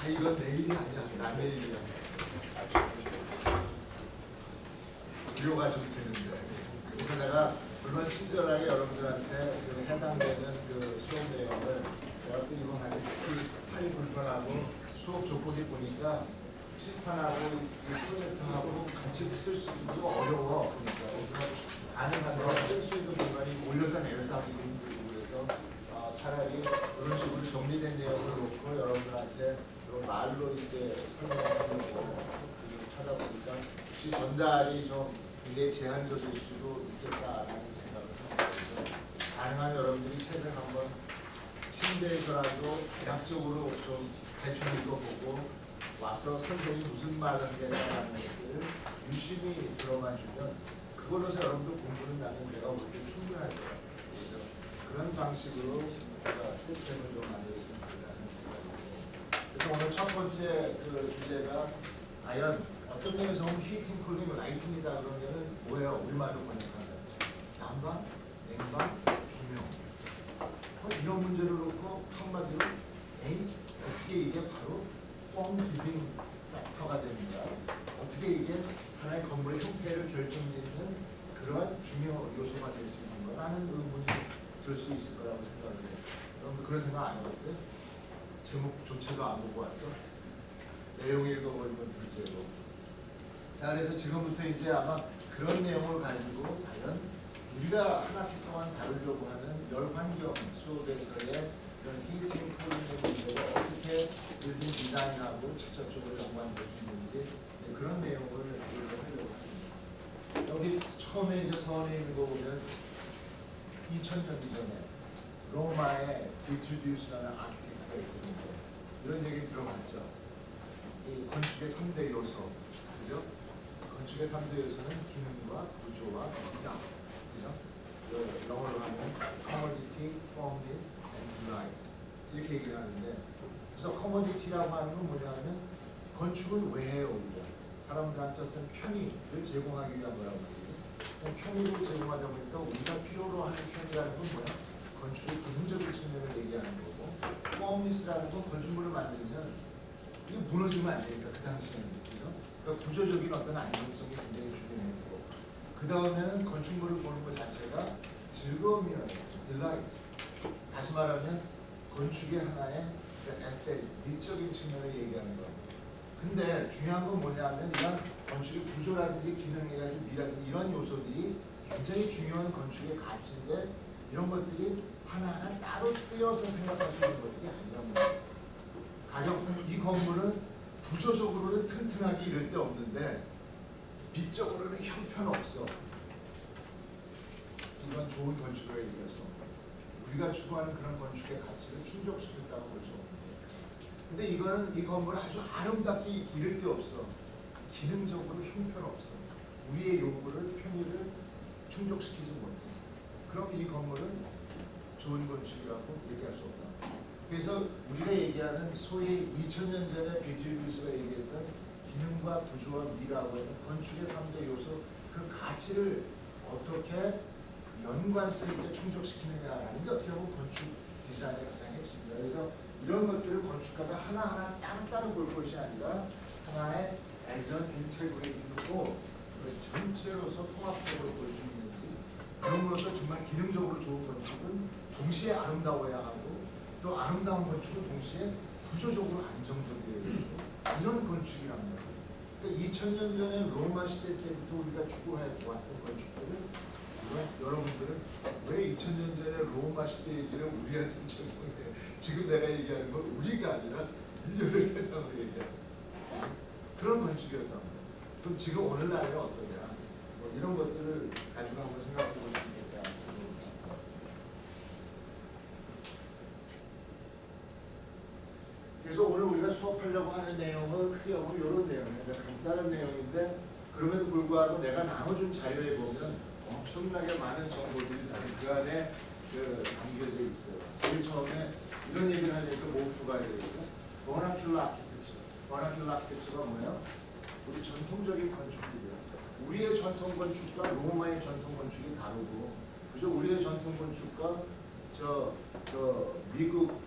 이건 내 일이 아니야. 남의 일이야. 비호가 좀 되는데. 그래서 내가 물론 친절하게 여러분들한테 그 해당되는 그 수업 내용을 제가 또 이번 하게 팔이 불편하고 수업 조건이 보니까 칠판하고 이 프로젝터하고 같이 쓸 수 있는 게 어려워. 그러니까 그래서 가능하도록 쓸 수 있는 공간이 올렸다 내렸다 하기 힘들고 그래서 차라리 그런 식으로 정리된 내용을 놓고 여러분들한테 말로 이제 설명하려고 하다 보니까 혹시 전달이 좀 굉장히 제한적일 수도 있겠다라는 생각을 하면서 가능하면 여러분들이 책을 한번 침대에서라도 대략적으로 좀 대충 읽어보고 와서 선생님이 무슨 말을 하겠다라는 것들을 유심히 들어만 주면 그걸로서 여러분들 공부는 나는 내가 볼 때 충분할 것 같아요. 그런 방식으로 제가 시스템을 좀 만들었으면 좋겠다는 생각이고 그래서 오늘 첫 번째 그 주제가 과연 어떤 면에서 히팅, 쿨링, 라이팅이다 그러면은 뭐예요? 우리말로 번역하면 난방, 냉방, 조명 이런 문제를 놓고 한마디로 어떻게 이게 바로 폼 기빙 팩터가 됩니다. 어떻게 이게 하나의 건물의 형태를 결정짓는 그러한 중요 요소가 될 수 있는 거라는 의문이 들 수 있을 거라고 생각을 해요. 여러분들 그런 생각 안 해봤어요? 제목조차도 안 보고 왔어? 내용 읽어보면 둘째고. 자, 그래서 지금부터 이제 아마 그런 내용을 가지고 과연 우리가 한 학기 동안 다루려고 하는 열환경 수업에서의 그런 히팅, 쿨링의 문제가 어떻게 빌딩 디자인하고 직접적으로 연관될 수 있는지 그런 내용을 하려고 합니다. 여기 처음에 이제 서원에 있는 거 보면 2000년 전에 로마의 비트루디우스라는 아키텍트가 있었는데 이런 얘기 들어봤죠. 이 건축의 3대 요소, 그죠? 건축의 3대 요소는 기능과 구조와 미학, 그죠? 영어로 하면 commodity, firmness, and design 이렇게 얘기를 하는데 그래서 commodity라고 하는 건 뭐냐면 건축을 왜 해요 우리가? 사람들한테 어떤 편의를 제공하기 위한 거라고 말이에요. 편의를 제공하다 보니까 우리가 필요로 하는 편의라는 건 뭐야? 건축의 기능적인 측면을 얘기하는 거고 firmness라는 건 건축물을 만들면 이게 무너지면 안 되니까 그 당시에는 그죠? 그러니까 구조적인 어떤 안정성이 굉장히 중요했고 그 다음에는 건축물을 보는 것 자체가 즐거움이어야 돼요. delight. 다시 말하면 건축의 하나의 에스테틱, 미적인 측면을 얘기하는 거예요. 근데 중요한 건 뭐냐면 이런 건축의 구조라든지 기능이라든지 미라든지 이런 요소들이 굉장히 중요한 건축의 가치인데 이런 것들이 하나하나 따로 떼어서 생각할 수 있는 것들이 아니란 말이에요. 가령 이 건물은 구조적으로는 튼튼하게 이럴 데 없는데 미적으로는 형편없어. 이건 좋은 건축을 얘기해서 우리가 추구하는 그런 건축의 가치를 충족시켰다고 볼 수 없는 거예요. 근데 이거는 이 건물은 아주 아름답게 이럴 데 없어. 기능적으로 형편없어. 우리의 요구를 편의를 충족시키지 못해. 그럼 이 건물은 좋은 건축이라고 얘기할 수 없다. 그래서 우리가 얘기하는 소위 2000년 전에 비트루디우스가 얘기했던 기능과 구조와 미라고 하는 건축의 3대 요소 그 가치를 어떻게 연관성 있게 충족시키느냐라는 게 어떻게 보면 건축 디자인의 가장 핵심입니다. 그래서 이런 것들을 건축가가 하나하나 따로따로 볼 것이 아니라 하나의 애전 인테그레이팅으로 전체로서 통합적으로 볼 수 있는지 그럼으로써 정말 기능적으로 좋은 건축은 동시에 아름다워야 하고 또 아름다운 건축은 동시에 구조적으로 안정적이어야 되고 이런 건축이란 말이에요. 그러니까 2000년 전에 로마 시대 때부터 우리가 추구해 왔던 건축들을 여러분들은 왜 2000년 전에 로마 시대 얘기를 우리한테 제공해? 지금 내가 얘기하는 건 우리가 아니라 인류를 대상으로 얘기하는 그런 건축이었단 말이에요. 그럼 지금 오늘날은 어떠냐? 뭐 이런 것들을 가지고 한번 생각해 보시면 좋겠다. 그래서 오늘 우리가 수업하려고 하는 내용은 크게 보면 이런 내용이에요. 간단한 내용인데 그럼에도 불구하고 내가 나눠준 자료에 보면 엄청나게 많은 정보들이 사실 그 안에 담겨져 있어요. 제일 처음에 이런 얘기를 하니까 목표가 되겠죠. 버나큘러 아키텍처. 버나큘러 아키텍처가 뭐예요? 우리 전통적인 건축들이에요. 우리의 전통 건축과 로마의 전통 건축이 다르고, 그죠? 우리의 전통 건축과 미국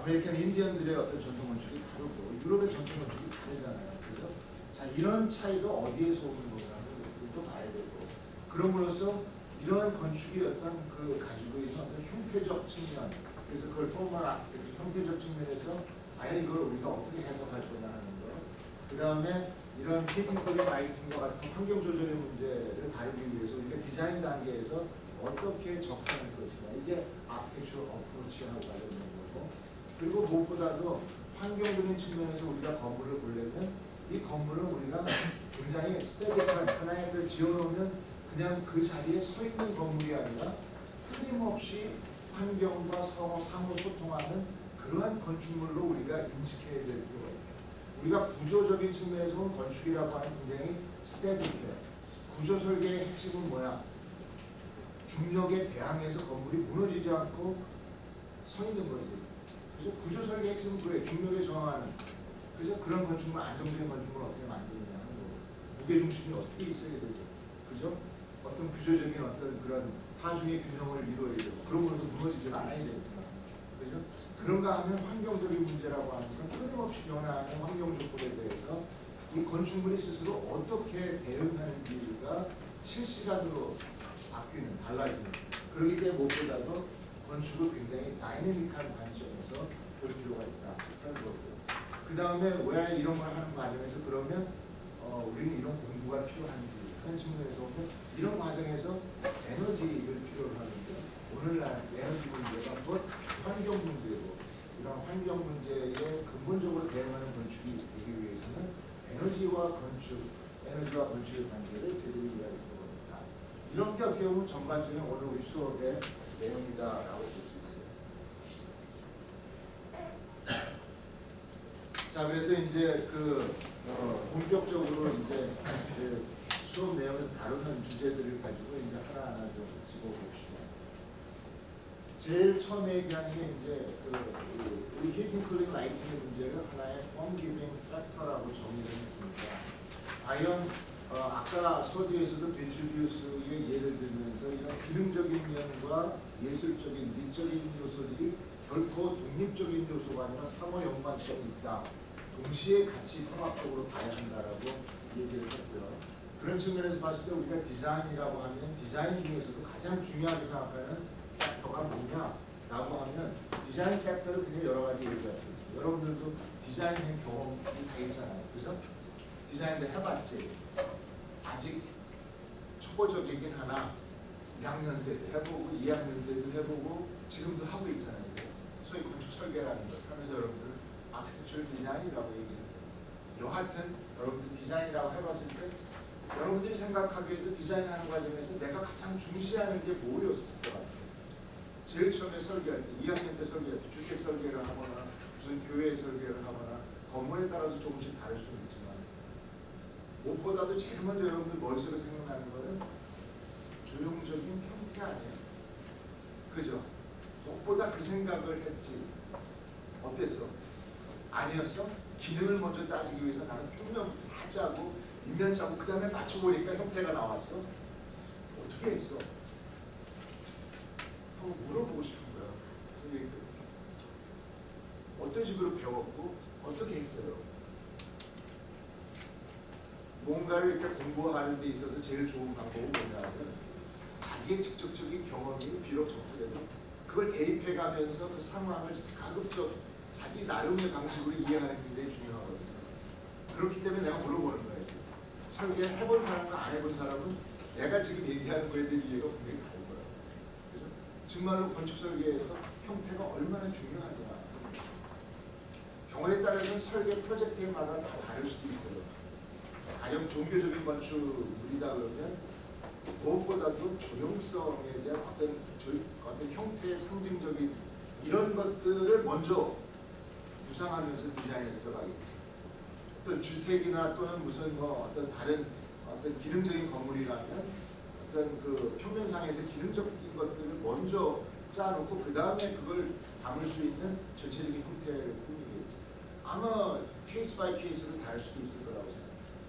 아메리칸 인디언들의 어떤 전통 건축이 다르고 유럽의 전통 건축이 다르잖아요. 그죠? 자, 이런 차이가 어디에서 오는 건가를 또 봐야 되고, 그럼으로써 이러한 건축이 어떤 그 가지고 있는 어떤 형태적 측면, 그래서 그걸 포멀 형태적 측면에서 과연 이걸 우리가 어떻게 해석할 거냐 하는 거, 그 다음에 이런 히팅컬리 라이팅과 같은 환경 조절의 문제를 다루기 위해서 우리가 디자인 단계에서 어떻게 접근할 것이냐, 이게 아키텍처럴 어프로치하고 관련된 거고, 그리고 무엇보다도 환경적인 측면에서 우리가 건물을 보려면 이 건물은 우리가 굉장히 스테디한 하나의 그 지어놓으면 그냥 그 자리에 서 있는 건물이 아니라 끊임없이 환경과 상호 소통하는 그러한 건축물로 우리가 인식해야 될 필요가 있다. 우리가 구조적인 측면에서 보면 건축이라고 하는 굉장히 스테디해요. 구조 설계의 핵심은 뭐야? 중력에 대항해서 건물이 무너지지 않고 서 있는 거지. 그래서 구조 설계의 핵심은 그래. 중력에 저항하는. 그래서 그런 건축물, 안정적인 건축물을 어떻게 만드느냐 하는 거고, 무게중심이 어떻게 있어야 되죠. 그죠? 어떤 구조적인 어떤 그런 하중의 균형을 이루어야 되고, 그런 것도 무너지지 않아야 되겠구나. 그죠? 그런가 하면 환경적인 문제라고 하는 건 끊임없이 변화하는 환경 조건에 대해서 이 건축물이 스스로 어떻게 대응하는지가 실시간으로 바뀌는, 달라지는. 그렇기 때문에 무엇보다도 건축을 굉장히 다이내믹한 관점에서 볼 필요가 있다 하는 거고. 그 다음에 왜 이런 걸 하는 과정에서 그러면 우리는 이런 공부가 필요한지 하는 측면에서 보면 이런 과정에서 에너지를 필요로 하는데, 오늘날 에너지 문제가 곧 환경 문제고, 이런 환경 문제에 근본적으로 대응하는 건축이 되기 위해서는 에너지와 건축의 관계를 제대로 이해할 필요가 있다. 이런 게 어떻게 보면 전반적인 오늘 우리 수업의 내용이다라고 볼 수 있어요. 자, 그래서 이제 본격적으로 이제 수업 내용에서 다루는 주제들을 가지고 이제 하나하나 좀 짚어봅시다. 제일 처음에 얘기하는 게 이제 우리 히팅 쿨링 라이팅의 문제를 하나의 폼 기빙 팩터라고 정의를 했습니다. 과연 아까 서두에서도 비트리비우스의 예를 들면서 이런 기능적인 면과 예술적인 미적인 요소들이 결코 독립적인 요소가 아니라 상호 연관성이 있다. 동시에 같이 통합적으로 봐야 한다라고 얘기를 했고요. 그런 측면에서 봤을 때 우리가 디자인이라고 하면 디자인 중에서도 가장 중요하게 생각하는 팩터가 뭐냐라고 하면 디자인 팩터를 그냥 여러 가지 얘기할 수 있어요. 여러분들도 디자인의 경험이 다 있잖아요. 그죠? 디자인도 해봤지. 아직 초보적이긴 하나 1학년 때도 해보고 2학년 때도 해보고 지금도 하고 있잖아요. 소위 건축 설계라는 걸 하면서 여러분들 아키텍처럴 디자인이라고 얘기해요. 여하튼 여러분들 디자인이라고 해봤을 때 여러분들이 생각하기에도 디자인하는 과정에서 내가 가장 중시하는 게 뭐였을 것 같아요? 제일 처음에 설계할 때, 2학년 때 설계할 때 주택 설계를 하거나 무슨 교회 설계를 하거나 건물에 따라서 조금씩 다를 수는 있지만 무엇보다도 제일 먼저 여러분들 머릿속에 생각나는 거는 조형적인 형태 아니에요? 그죠? 무엇보다 그 생각을 했지. 어땠어? 아니었어? 기능을 먼저 따지기 위해서 나는 평면부터 다 짜고 인면 짜고 그 다음에 맞춰보니까 형태가 나왔어? 어떻게 했어? 한번 물어보고 싶은 거야. 어떤 식으로 배웠고 어떻게 했어요? 뭔가를 이렇게 공부하는 데 있어서 제일 좋은 방법은 뭐냐면 자기의 직접적인 경험이 비록 적더라도 그걸 대입해가면서 그 상황을 가급적 자기 나름의 방식으로 이해하는 게 굉장히 중요하거든요. 그렇기 때문에 내가 물어보는 거예요. 설계 해본 사람과 안 해본 사람은 내가 지금 얘기하는 거에 대한 이해가 굉장히 다른 거예요. 그죠? 정말로 건축 설계에서 형태가 얼마나 중요하냐. 경우에 따라서는 설계 프로젝트마다 다 다를 수도 있어요. 가령 종교적인 건축물이다 그러면 무엇보다도 조형성에 대한 어떤 형태의 상징적인 이런 것들을 먼저 구상하면서 디자인에 들어가겠죠. 어떤 주택이나 또는 무슨 어떤 다른 어떤 기능적인 건물이라면 어떤 그 표면상에서 기능적인 것들을 먼저 짜놓고 그 다음에 그걸 담을 수 있는 전체적인 형태를 꾸미겠죠. 아마 케이스 바이 케이스로 다를 수도 있을 거라고 생각합니다.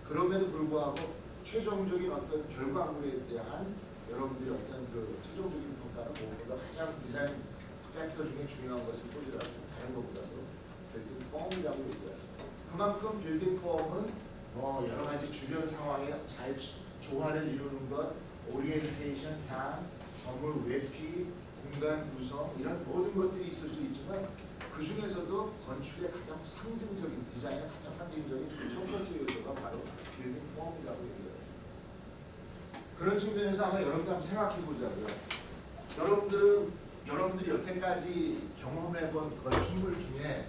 그럼에도 불구하고 최종적인 어떤 결과물에 대한 여러분들이 어떤 그 최종적인 평가는 무엇보다 가장 디자인 팩터 중에 중요한 것은 꼴이라고 다른 것보다도 빌딩 폼이라고 얘기해요. 그만큼 빌딩 폼은 뭐 여러 가지 주변 상황에 잘 조화를 이루는 것, 오리엔테이션, 향, 건물 외피, 공간 구성 이런 모든 것들이 있을 수 있지만 그 중에서도 건축의 가장 상징적인 디자인의 가장 상징적인 첫 번째 요소가 바로 빌딩 폼이라고 얘기해요. 그런 측면에서 아마 여러분들 한번 생각해 보자고요. 여러분들이 여태까지 경험해본 건축물 중에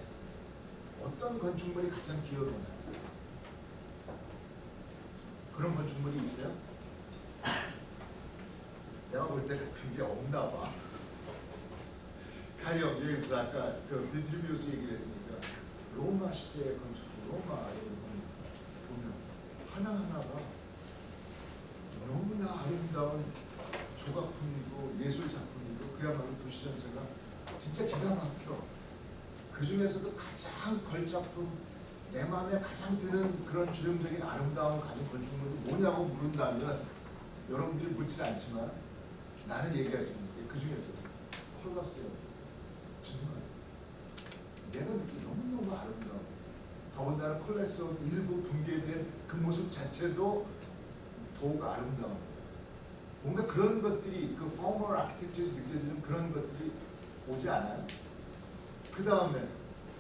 어떤 건축물이 가장 기억에 나요? 그런 건축물이 있어요? 내가 볼 때는 그게 없나 봐. 가령 예를 들어 아까 그 비트리비우스 얘기를 했으니까 로마 시대의 건축, 로마 보면 하나하나가 너무나 아름다운 조각품이고 예술 작품이고 그야말로 도시 전체가 진짜 기가 막혀. 그 중에서도 가장 걸작품, 내 마음에 가장 드는 그런 주름적인 아름다운 가진 건축물이 뭐냐고 물은다면 여러분들이 묻진 않지만 나는 얘기할 수 있는 게 그 중에서 콜로세움. 정말 내가 느끼기 너무너무 아름다워. 더군다나 콜로세움 일부 붕괴된 그 모습 자체도 더욱 아름다워. 뭔가 그런 것들이 그 포멀 아키텍처에서 느껴지는 그런 것들이 오지 않아요? 그 다음에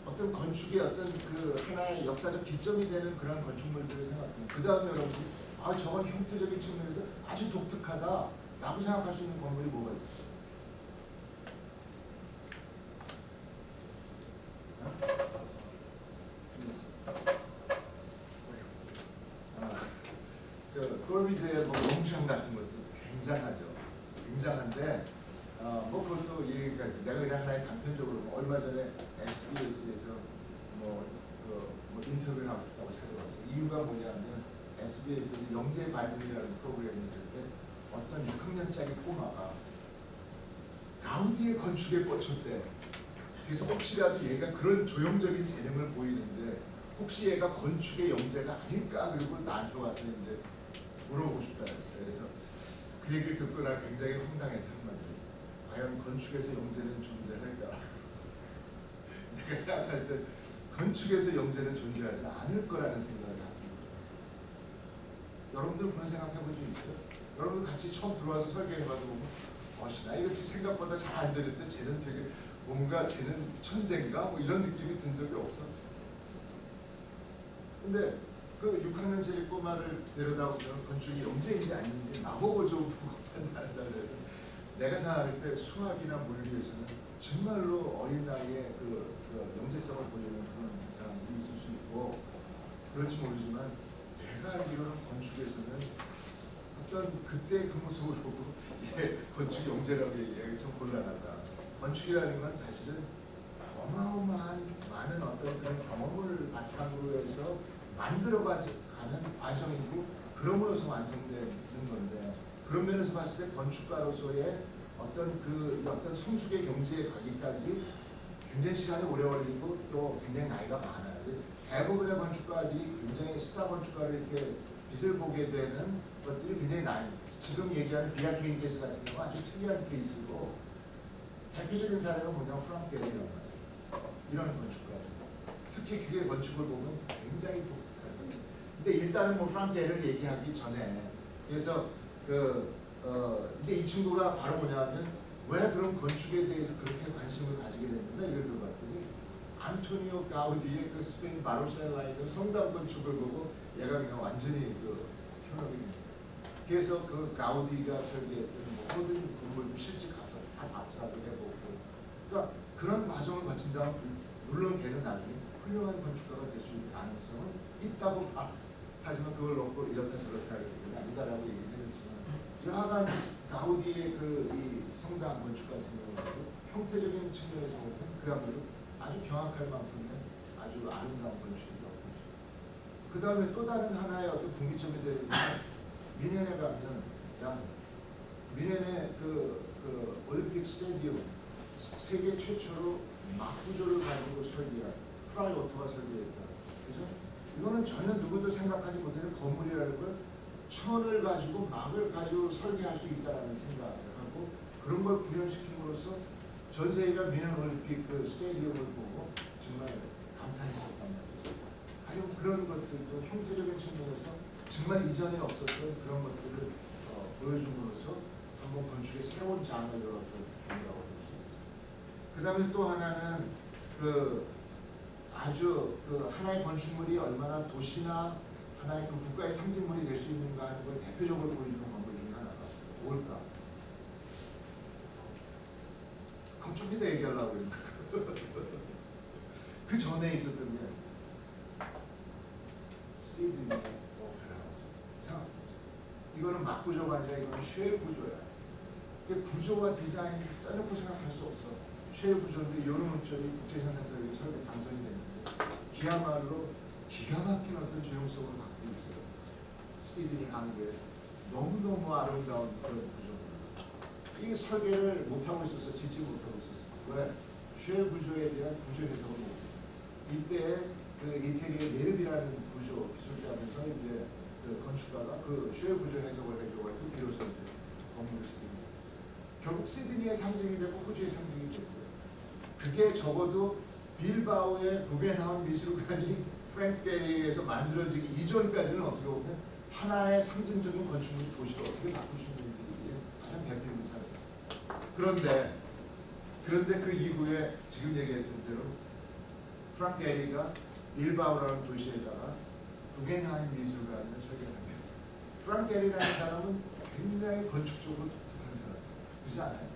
어떤 건축의 어떤 그 하나의 역사적 기점이 되는 그런 건축물들을 생각하면 그 다음에 여러분들이 아 저건 형태적인 측면에서 아주 독특하다라고 생각할 수 있는 건물이 뭐가 있어요? 그 꼴비즈의 뭐 롱샹 같은 것도 굉장하죠. 굉장한데 뭐 그것도 얘기가 내가 그냥 하나의 단편적으로 뭐 얼마 전에 SBS에서 뭐 인터뷰를 하고 싶다고 찾아봤어요. 이유가 뭐냐면 SBS에서 영재 발굴이라는 프로그램이 있는데 어떤 6학년짜리 꼬마가 가우디의 건축에 꽂혔대. 그래서 혹시라도 얘가 그런 조형적인 재능을 보이는데 혹시 얘가 건축의 영재가 아닐까 그리고 나한테 와서 이제 물어보고 싶다 그랬어요. 그래서 그 얘기를 듣고 난 굉장히 황당해서 한마디. 과연 건축에서 영재는 존재할까? 내가 생각할 때 건축에서 영재는 존재하지 않을 거라는 생각을 합니다. 여러분들 그런 생각 해본 적 있어요? 여러분 같이 처음 들어와서 설계해봐도 보면 나 이거 생각보다 잘 안 되는데 쟤는 되게 뭔가 쟤는 천재인가? 뭐 이런 느낌이 든 적이 없어. 근데 그 6학년짜리 꼬마를 데려다보면 건축이 영재인지 아닌지 나보고 좀 판단한다 그래서 내가 생각할 때 수학이나 물리에서는 정말로 어린 나이에 그 영재성을 보이는 그런 사람들이 있을 수 있고 그럴지 모르지만 내가 알기로는 건축에서는 어떤 그때 그 모습을 보고 건축 영재라고 얘기하기 좀 곤란하다. 건축이라는 건 사실은 어마어마한 많은 어떤 그런 경험을 바탕으로 해서 만들어가는 과정이고 그럼으로써 완성되는 건데 그런 면에서 봤을 때 건축가로서의 어떤 성숙의 경지에 가기까지 굉장히 시간이 오래 걸리고 또 굉장히 나이가 많아요. 대부분의 건축가들이 굉장히 스타 건축가를 이렇게 빛을 보게 되는 것들이 굉장히 나이. 지금 얘기하는 비아케인 케이스 같은 경우는 아주 특이한 케이스고 대표적인 사례가 뭐냐면 프랑크 게리란 말이에요. 이런 건축가. 특히 그게 건축을 보면 굉장히 독특하거든요. 근데 일단은 뭐 프랑크 게리를 얘기하기 전에 그래서 근데 이 친구가 바로 뭐냐면 왜 그런 건축에 대해서 그렇게 관심을 가지게 됐는가 이걸 들어봤더니 안토니오 가우디의 그 스페인 바르셀로나의 그 성당 건축을 보고 얘가 그냥 완전히 그 현혹이 됩니다. 그래서 그 가우디가 설계했던 모든 건물도 실제 가서 다 답사도 해보고 그러니까 그런 과정을 거친 다음 물론 걔는 나중에 훌륭한 건축가가 될 수 있는 가능성은 있다고 봐. 하지만 그걸 놓고 이렇다 저렇다 하는 게 아니다라고 얘기를 해줬지만 여하간 가우디의 이 성당 건축 같은 경우도 형태적인 측면에서 보면 그야말로 아주 경악할 만큼의 아주 아름다운 건축이라고 보죠. 그 다음에 또 다른 하나의 어떤 분기점이 되는 건 미넨에 가면 미넨의 그 올림픽 스테디움 세계 최초로 막 구조를 가지고 설계한 프라이 오토가 설계했다. 그죠? 이거는 전혀 누구도 생각하지 못하는 건물이라는 걸 천을 가지고 막을 가지고 설계할 수 있다는 생각을 하고 그런 걸 구현시킴으로써 전 세계가 미넨 올림픽 그 스테디움을 보고 정말 감탄했었단 말이죠. 가령 그런 것들도 형태적인 측면에서 정말 이전에 없었던 그런 것들을 보여줌으로써 한번 건축의 새로운 장을 열었던 경우라고 볼 수 있습니다. 그 다음에 또 하나는 그 아주 그 하나의 건축물이 얼마나 도시나 하나의 그 국가의 상징물이 될 수 있는가 하는 걸 대표적으로 보여주는 방법 중에 하나가 뭘까? 그건 좀 이따 얘기하려고 했는데 그 전에 있었던 게 시드니 오페라 하우스. 이거는 막구조가 아니라 이거는 쉘 구조야. 그 구조와 디자인 떠놓고 생각할 수 없어. 쉘 구조인데 요르노철이 국제상상설에 설계 당선이 됐는데 그야말로 기가 막힌 어떤 조형성을 갖고 있어요. 시드니 항구에 너무너무 아름다운 그런 구조입니다. 이 설계를 못하고 있어서 짓지 못하고 있었어요. 왜? 쉘 구조에 대한 구조 해석을 못해요. 이때 그 이태리의 네르비라는 구조 기술자면서 이제 그 건축가가 그 쉘 구조 해석을 해줘가지고 비로소 이제 건물을 짓습니다. 결국 시드니의 상징이 되고 호주의 상징이 됐어요. 그게 적어도 빌바오의 구겐하임 미술관이 프랭크 게리에서 만들어지기 이전까지는 어떻게 보면 하나의 상징적인 건축물 도시를 어떻게 바꿀 수 있는지 가장 대표적인 사례입니다. 그런데 그 이후에 지금 얘기했던 대로 프랭크 게리가 빌바오라는 도시에다가 구겐하임 미술관을 설계합니다. 프랭크 게리라는 사람은 굉장히 건축적으로 독특한 사람, 그렇지 않아요?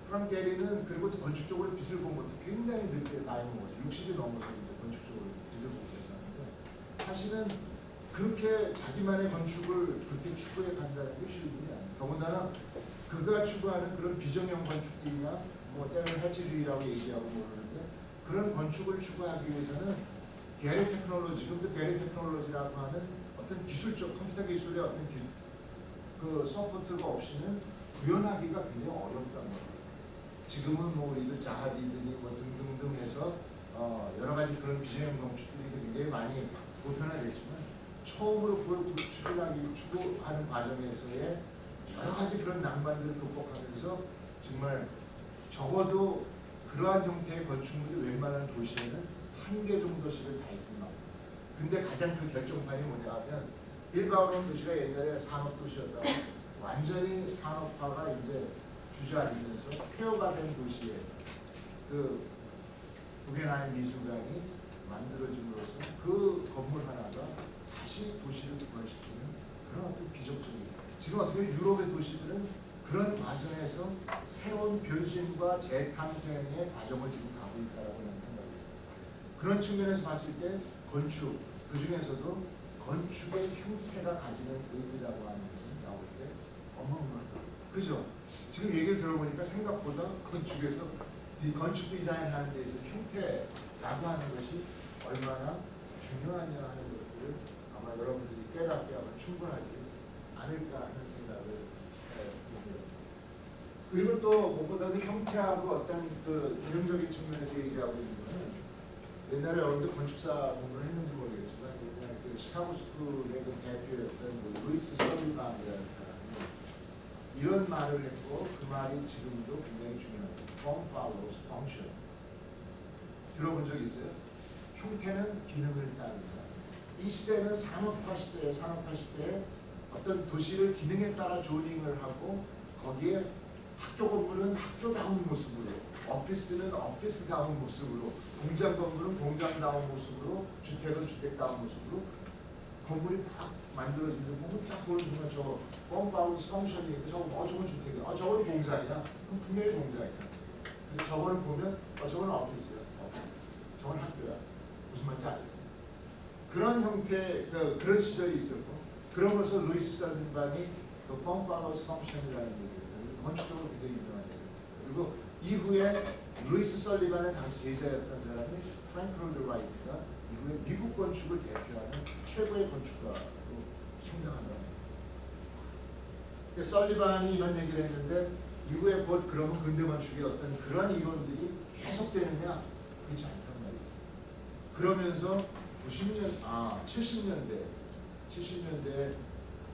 프랭크 게리는 그리고 또 건축적으로 빛을 본 것도 굉장히 늦게 나이 먹었어요. 60이 넘어서 이제 건축적으로 빛을 보고 계셨는데 사실은 그렇게 자기만의 건축을 그렇게 추구해 간다는 게 쉬운 일이 아니에요. 더군다나 그가 추구하는 그런 비정형 건축들이나 뭐 때로는 해체주의라고 얘기하고 모르는데 그런 건축을 추구하기 위해서는 게리 테크놀로지, 지금도 게리 테크놀로지라고 하는 어떤 기술적 컴퓨터 기술의 어떤 그 서포트가 없이는 구현하기가 굉장히 어렵단 말이에요. 지금은 뭐 우리도 자하디드니 뭐 등등등 해서 여러 가지 그런 비정형 건축들이 굉장히 많이 보편화됐지만 처음으로 그걸 추구하는 과정에서의 여러 가지 그런 난관들을 극복하면서 정말 적어도 그러한 형태의 건축물이 웬만한 도시에는 한 개 정도씩은 다 있을 만합니다. 근데 가장 그 결정판이 뭐냐 하면 빌바오라는 도시가 옛날에 산업도시였다가 완전히 산업화가 이제 주저앉으면서 폐허가 된 도시에 그 구겐하임 미술관이 만들어짐으로써 그 건물 하나가 다시 도시를 부활시키는 그런 어떤 기적적인 지금 어떻게 유럽의 도시들은 그런 과정에서 새로운 변신과 재탄생의 과정을 지금 가고 있다라고 하는 생각입니다. 그런 측면에서 봤을 때 건축, 그 중에서도 건축의 형태가 가지는 의미라고 하는 것은 나올 때 어마어마하다. 그죠? 지금 얘기를 들어보니까 생각보다 건축에서 건축 디자인 하는 데서 형태라고 하는 것이 얼마나 중요하냐 하는 것들을 아마 여러분들이 깨닫게 하면 충분하지 않을까 하는 생각을 해봅니다. 그리고 또 무엇보다도 형태하고 어떤 그 기능적인 측면에서 얘기하고 있는 것은 옛날에 여러분들 건축사 공부를 했는지 모르겠지만 옛날 그 시카고 스쿨의 그 대표였던 뭐 루이스 설리반이라는 사람이 이런 말을 했고 그 말이 지금도 굉장히 중요합니다. Form follows function. 들어본 적 있어요? 형태는 기능을 따른다. 이 시대는 산업화 시대에 어떤 도시를 기능에 따라 조링을 하고 거기에 학교 건물은 학교다운 모습으로, 오피스는 오피스다운 모습으로, 공장 건물은 공장다운 모습으로, 주택은 주택다운 모습으로 건물이 막 만들어지는 보면 딱 그걸 보면 저 form follows function이 있고 저건 주택이야, 저거는 공장이야, 그럼 분명히 공장이야. 그래서 저거를 보면 저거는 오피스야, 오피스, 저건 학교야. 무슨 말인지 알겠어요? 그런 형태, 그런 시절이 있었고 그러면서 루이스 설리반이 그 form follows function이라는 얘기를 건축적으로 굉장히 유명한 얘기입니다. 그리고 이후에 루이스 설리반의 당시 제자였던 사람이 프랭크 로드 라이트가 이후에 미국 건축을 대표하는 최고의 건축가로 성장한다. 설리반이 이런 얘기를 했는데 이후에 곧 그러면 근대 건축의 어떤 그런 이론들이 계속되느냐? 그렇지 않단 말이죠. 그러면서 70년대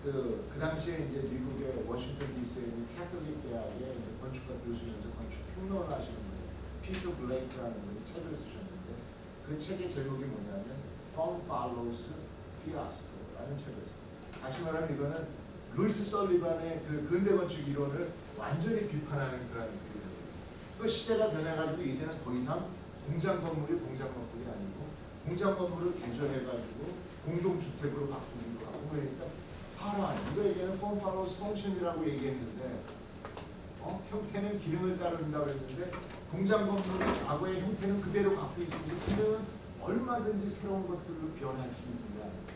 그 당시에 이제 미국의 워싱턴 DC에 있는 캐톨릭 대학의 이제 건축가 교수면서 건축 평론을 하시는 분, 피터 블레이크라는 분이 책을 쓰셨는데 그 책의 제목이 뭐냐면 Form Follows Fiasco라는 책을 써요. 다시 말하면 이거는 루이스 설리반의 그 근대 건축 이론을 완전히 비판하는 그런 글이에요. 그 시대가 변해가지고 이제는 더 이상 공장 건물이 공장 건물이 아니고 공장 건물을 개조해가지고 공동주택으로 바꾸기도 하고 그러니까 파란 우리가 얘기하는 Form Follows Function이라고 얘기했는데 형태는 기능을 따른다고 했는데 공장 건물의 과거의 형태는 그대로 갖고 있으면서 기능은 얼마든지 새로운 것들로 변할 수 있는 거 아니에요.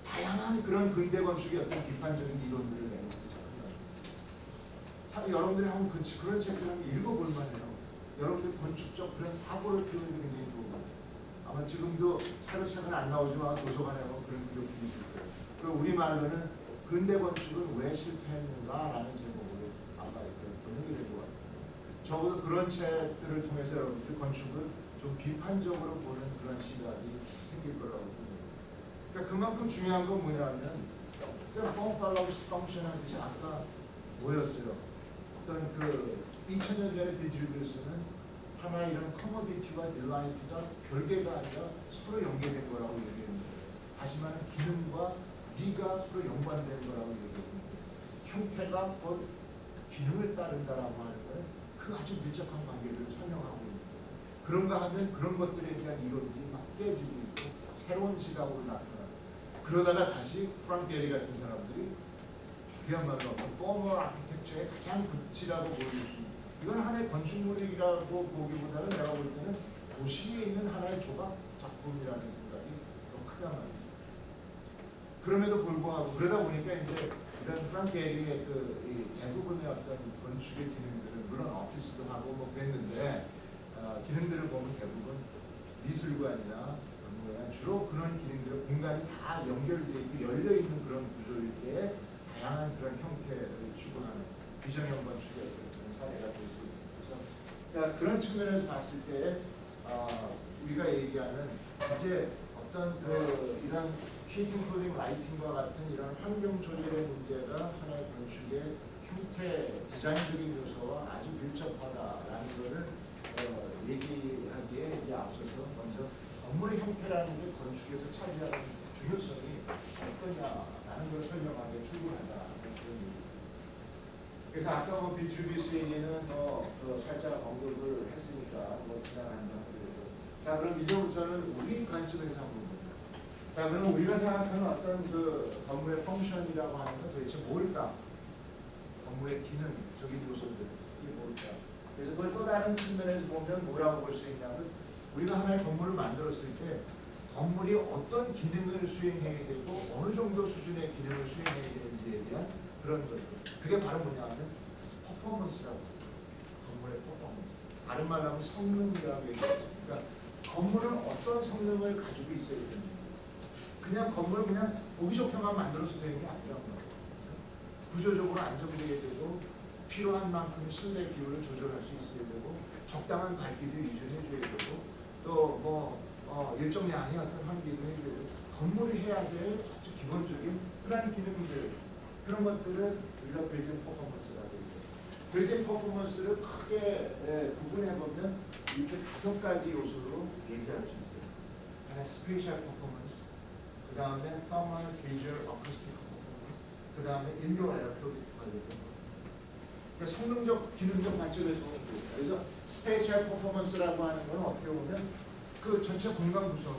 다양한 그런 근대 건축의 어떤 비판적인 이론들을 내놓고 참 여러분들이 한번 그런 책들을 한번 읽어볼 만해요. 여러분들 건축적 그런 사고를 키우는 게 굉장히 좋은 것 같아요. 아마 지금도 새로 책은 안 나오지만 도서관에 가면 그런 기록들이 있을 거예요. 그리고 우리말로는 근대 건축은 왜 실패했는가라는 제목으로 아까 번역이 된 것 같아요. 적어도 그런 책들을 통해서 여러분들 건축을 좀 비판적으로 보는 그런 시각이 생길 거라고 봅니다. 그러니까 그만큼 중요한 건 뭐냐면 Form Follows Function 하듯이 아까 뭐였어요? 어떤 그 2000년 전에 비틀비스는 하나의 이런 커머디티와 딜라이트가 별개가 아니라 서로 연계된 거라고 얘기했는데 다시 말하면 기능과 미가 서로 연관된 거라고 얘기했는데 형태가 곧 기능을 따른다라고 하는 거예요. 그 아주 밀접한 관계들을 설명하고 있는 거예요. 그런가 하면 그런 것들에 대한 이론들이 막 깨지고 있고 새로운 시각으로 나타나고 그러다가 다시 프랑크 게리 같은 사람들이 그야말로 포멀 아키텍처의 가장 극치라고 보여줄 수 있는 이건 하나의 건축물이라고 보기보다는 내가 볼 때는 도시에 있는 하나의 조각 작품이라는 생각이 더 크단 말이죠. 그럼에도 불구하고 그러다 보니까 이제 이런 프랑크 게리의 그 대부분의 어떤 건축의 기능들은 물론 오피스도 하고 뭐 그랬는데 기능들을 보면 대부분 미술관이나 주로 그런 기능들 공간이 다 연결되어 있고 열려 있는 그런 구조일 때 다양한 그런 형태를 추구하는 비정형 건축의 그런 사례가 될 수 있습니다. 그래서 그러니까 그런 측면에서 봤을 때 우리가 얘기하는 이제 어떤 그 이런 히팅, 쿨링, 라이팅과 같은 이런 환경 조절의 문제가 하나의 건축의 형태, 디자인적인 요소와 아주 밀접하다라는 것을 얘기하기에 이제 앞서서 먼저 건물의 형태라는 게 건축에서 차지하는 중요성이 어떠냐라는 걸 설명하기에 충분하다는 그런 얘기입니다. 그래서 아까 뭐 비트루비스 얘기는 살짝 언급을 했으니까 지나간다 그래서 자 그럼 이제부터는 우리 관점에서 한번 보자. 자 그럼 우리가 생각하는 어떤 그 건물의 펑션이라고 하는 건 도대체 뭘까? 건물의 기능적인 요소들이 뭘까? 그래서 그걸 또 다른 측면에서 보면 뭐라고 볼 수 있냐면 우리가 하나의 건물을 만들었을 때 건물이 어떤 기능을 수행해야 되고 어느 정도 수준의 기능을 수행해야 되는지에 대한 그런 것들. 그게 바로 뭐냐면 퍼포먼스라고 하죠. 건물의 퍼포먼스. 다른 말로 하면 성능이라고 얘기하죠. 그러니까 건물은 어떤 성능을 가지고 있어야 되는지. 그냥 건물을 그냥 보기 좋게만 만들어서 되는 게 아니라고 말이에요. 구조적으로 안정되게 되고 필요한 만큼 실내 기온을 조절할 수 있어야 되고 적당한 밝기도 유지해줘야 되고 또 일정량의 어떤 환기도 해줘야 되고 건물이 해야 될 아주 기본적인 그런 기능들 그런 것들을 우리가 빌딩 퍼포먼스라고 얘기해요. 빌딩 퍼포먼스를 크게 구분해보면 이렇게 5가지 요소로 얘기할 수 있어요. 하나 스페셜 퍼포먼스, 그 다음에 thermal, visual, acoustic 퍼포먼스, 그 다음에 indoor air quality 관련된 거. 그러니까 성능적, 기능적 관점에서 보면 돼요. 그래서 스페셜 퍼포먼스라고 하는 건 어떻게 보면 그 전체 공간 구성이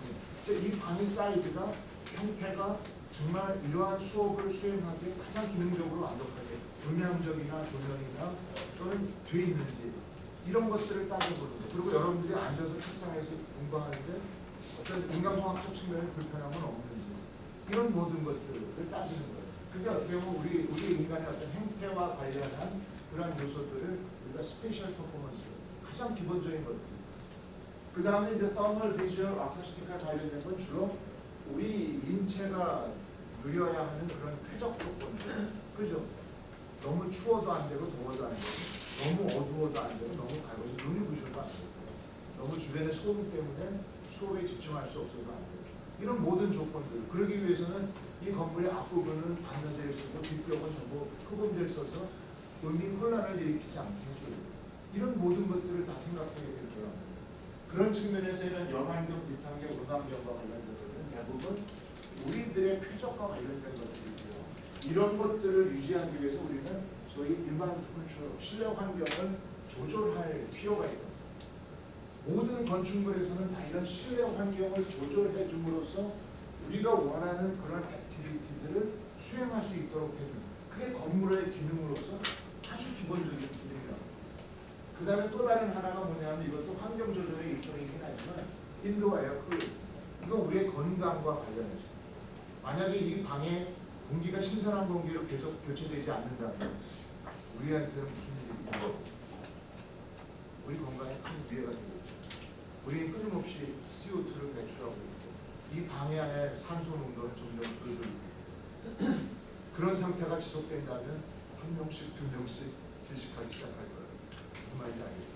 이 방의 사이즈가 형태가 정말 이러한 수업을 수행하기에 가장 기능적으로 완벽하게 음향적이나 조명이나 또는 돼 있는지 이런 것들을 따져보는 거. 그리고 여러분들이 앉아서 책상에서 공부하는데 어떤 인간공학적 측면에 불편함은 없는지 이런 모든 것들을 따지는 거예요. 그게 어떻게 보면 우리 인간의 어떤 행태와 관련한 그런 요소들을 우리가 스페셜 퍼포먼스 가장 기본적인 것들. 그 다음에 이제 thermal, visual, acoustic과 관련된 건 주로 우리 인체가 누려야 하는 그런 쾌적 조건들. 그죠? 너무 추워도 안 되고 더워도 안 되고 너무 어두워도 안 되고 너무 밝아서 눈이 부셔도 안 되고 너무 주변의 소음 때문에 수업에 집중할 수 없어도 안 되고 이런 모든 조건들. 그러기 위해서는 이 건물의 앞부분은 반사재를 쓰고 뒷벽은 전부 흡음재를 써서 음이 혼란을 일으키지 않게 해줘요. 이런 모든 것들을 다 생각해야 될 거란 말이에요. 그런 측면에서 이런 열환경, 빛환경, 음환경과 관련된 것들은 대부분 우리들의 표적과 관련된 것들이고요. 이런 것들을 유지하기 위해서 우리는 소위 일반 건축, 실내 환경을 조절할 필요가 있다. 모든 건축물에서는 다 이런 실내 환경을 조절해 줌으로써 우리가 원하는 그런 액티비티들을 수행할 수 있도록 해줍니다. 그게 건물의 기능으로서 아주 기본적인 기능이라고. 그 다음에 또 다른 하나가 뭐냐면 이것도 환경 조절의 일종이긴 하지만 인도어 에어쿨, 이건 우리의 건강과 관련해서 만약에 이 방에 공기가 신선한 공기로 계속 교체되지 않는다면 우리한테는 무슨 일이 있고 우리 건강에 큰 위해가 되고 우리는 끊임없이 CO2를 배출하고 있고 이 방해 안에 산소 농도는 점점 줄어들고 있고 그런 상태가 지속된다면 한 명씩 두 명씩 질식하기 시작할 거예요. 무슨 말인지 알겠죠?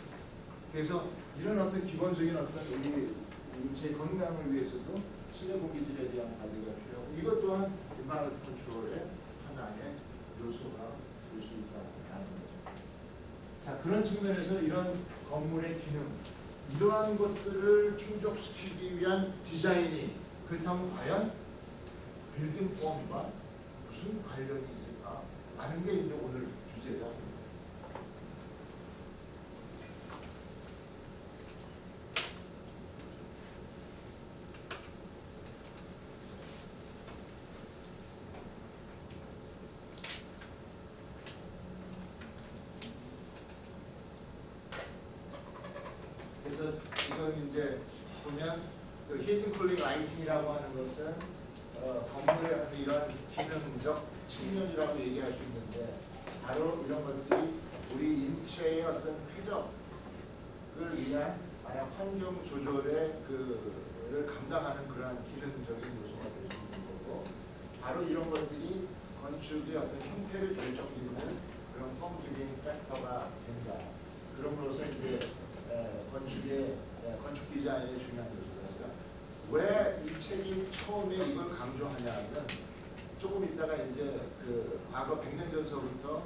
그래서 이런 어떤 기본적인 어떤 우리 인체 건강을 위해서도 실내 공기질에 대한 관리가 필요하고 이것 또한 인바이러먼트 컨트롤의 하나의 요소가 될 수 있다는 거죠. 자, 그런 측면에서 이런 건물의 기능 이러한 것들을 충족시키기 위한 디자인이 그렇다면 과연 빌딩 폼과 무슨 관련이 있을까 라는 게 이제 오늘 주제다. 그래서 이건 이제 보면 그 히팅 쿨링 라이팅이라고 하는 것은 건물의 이런 기능적 측면이라고 얘기할 수 있는데 바로 이런 것들이 우리 인체의 어떤 쾌적을 위한 만약 환경 조절의 그를 감당하는 그러한 기능적인 요소가 될 수 있는 거고 바로 이런 것들이 건축의 어떤 형태를 결정짓는 그런 펑기빙 팩터가 된다. 그럼으로써 이제 건축의 건축 디자인의 중요한 요소가 왜 이 책이 처음에 이걸 강조하냐면 조금 있다가 이제 그 과거 100년 전서부터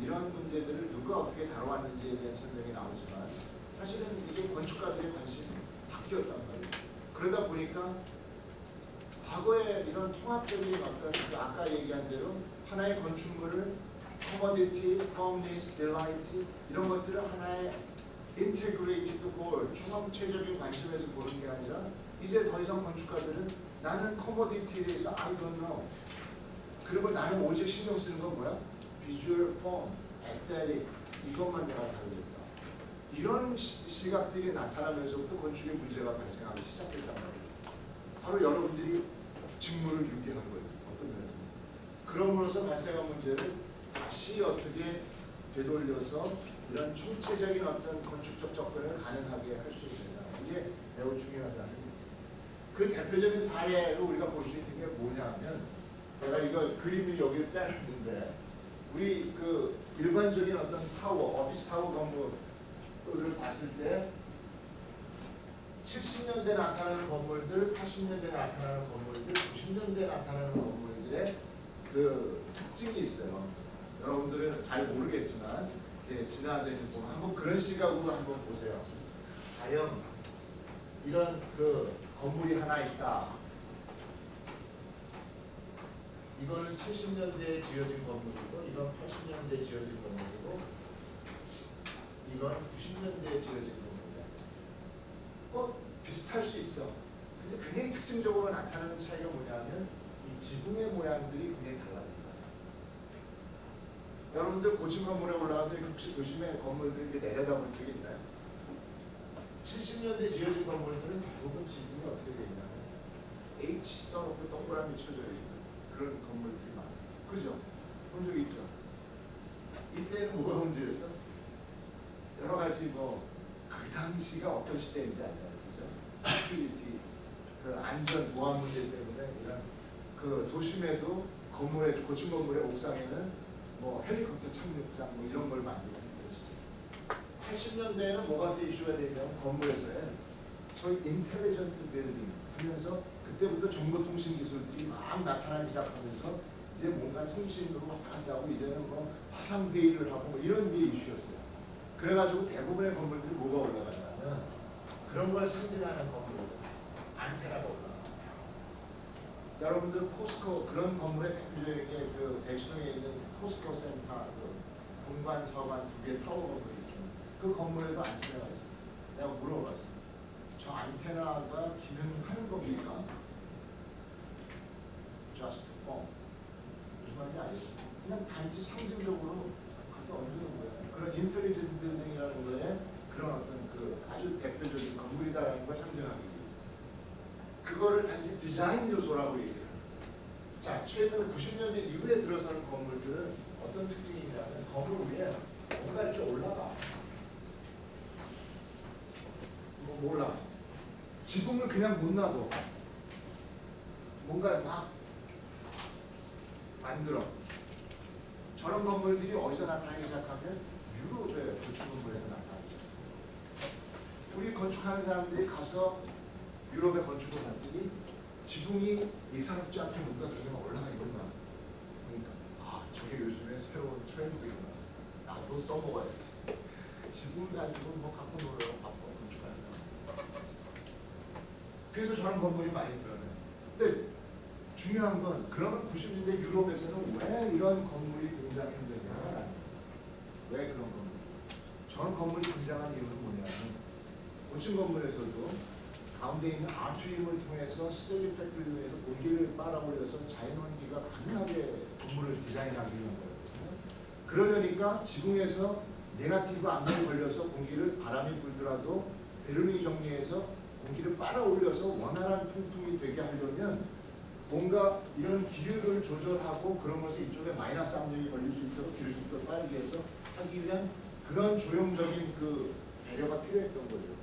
이런 문제들을 누가 어떻게 다뤄왔는지에 대한 설명이 나오지만 사실은 이게 건축가들의 관심이 바뀌었단 말이에요. 그러다 보니까 과거에 이런 통합적인 어떤 그 아까 얘기한 대로 하나의 건축물을 commodity, firmness, delight 이런 것들을 하나의 integrated whole, 총합체적인 관점에서 보는 게 아니라 이제 더 이상 건축가들은 나는 commodity에 대해서 I don't know. 그리고 나는 오직 신경 쓰는 건 뭐야? visual form, aesthetic 이것만 내가 다루겠다. 이런 시각들이 나타나면서부터 건축의 문제가 발생하기 시작했단 말이에요. 바로 여러분들이 직무를 유기한 거예요. 어떤 면에서. 그럼으로써 발생한 문제를 다시 어떻게 되돌려서 이런 총체적인 어떤 건축적 접근을 가능하게 할 수 있느냐. 이게 매우 중요하다는 그 대표적인 사례로 우리가 볼 수 있는 게 뭐냐면 내가 이거 그림이 여기 빼놨는데 우리 그 일반적인 어떤 타워, 오피스 타워 건물을 봤을 때 70년대 나타나는 건물들, 80년대 나타나는 건물들, 90년대 나타나는 건물들의 그 특징이 있어요. 여러분들은 잘 모르겠지만 지나다니는 보면 한번 그런 시각으로 한번 보세요. 과연 이런 그 건물이 하나 있다. 이거는 70년대에 지어진 건물이고 이건 80년대에 지어진 건물이고 이건 90년대에 지어진 건물이야. 비슷할 수 있어. 근데 굉장히 특징적으로 나타나는 차이가 뭐냐면 이 지붕의 모양들이 굉장히 달라진다. 여러분들 고층 건물에 올라가서 혹시 도심의 건물들 이렇게 내려다볼 적이 있나요? 70년대 지어진 건물들은 대부분 지붕이 어떻게 되어 있냐면 H 써놓고 동그라미 쳐져 있는 그런 건물들이 많아요. 그죠? 본 적이 있죠? 이때는 뭐가 문제였어? 여러 가지 그 당시가 어떤 시대인지 알잖아요. 그죠? 시큐리티, 그 안전, 보안 문제 때문에 이런 그 도심에도 건물에, 고층 건물의 옥상에는 헬리콥터 착륙장 이런 걸 만들고 있는 것이죠. 80년대에는 뭐가 이슈가 되냐면 건물에서의 저희 인텔리전트 빌딩 하면서 그때부터 그때부터 정보통신 기술들이 막 나타나기 시작하면서 이제 뭔가 통신으로 한다고 이제는 뭐 화상 회의를 하고 뭐 이런 게 이슈였어요. 그래가지고 대부분의 건물들이 뭐가 올라가냐면 그런 걸 상징하는 건물, 안테나가 올라가. 여러분들 포스코 그런 건물의 대표적인 게 그 대치동에 있는 포스코 센터 그 동관 서관 두 개 타워 건물 있죠. 그 건물에도 안테나가 있어요. 내가 물어봤어. 저 안테나가 기능하는 겁니까? Just form. 무슨 말인지 알겠죠? 그냥 단지 상징적으로 갖다 얹는 거예요. 그런 인텔리전트 빌딩이라는 거에 그런 어떤 그 아주 대표적인 건물이다라는 걸 상징하기 위해서. 그거를 단지 디자인 요소라고 얘기해요. 자, 최근 90년대 이후에 들어서는 건물들은 어떤 특징이 있냐면 건물 위에 뭔가 이렇게 올라가. 뭐 올라가. 지붕을 그냥 못 놔둬. 뭔가를 막 만들어. 저런 건물들이 어디서 나타나기 시작하면 유럽의 건축 건물에서 나타나죠. 우리 건축하는 사람들이 가서 유럽의 건축을 봤더니 지붕이 예사롭지 않게 뭔가 되게 막 올라가 있구나. 그러니까 아 저게 요즘에 새로운 트렌드구나. 나도 써먹어야지. 지붕 가지고 뭐 갖고 놀아요. 바빠 건축하는 사람. 그래서 저런 건물이 많이 드러나요. 근데 중요한 건 그러면 90년대 유럽에서는 왜 이런 건물이 등장했느냐? 왜 그런 건물? 저런 건물이 등장한 이유는 뭐냐면 고층 건물에서도 가운데 있는 아트리움을 통해서 스테디 팩트를 위해서 공기를 빨아올려서 자연환기가 가능하게 건물을 디자인하기 위한 거거든요. 그러려니까 지붕에서 네가티브 압력이 걸려서 공기를 바람이 불더라도 베르니 정리해서 공기를 빨아올려서 원활한 통풍이 되게 하려면 뭔가 이런 기류를 조절하고 그런 것을 이쪽에 마이너스 압력이 걸릴 수 있도록 기류 속도를 빠르게 해서 하기 위한 그런 조형적인 그 배려가 필요했던 거죠.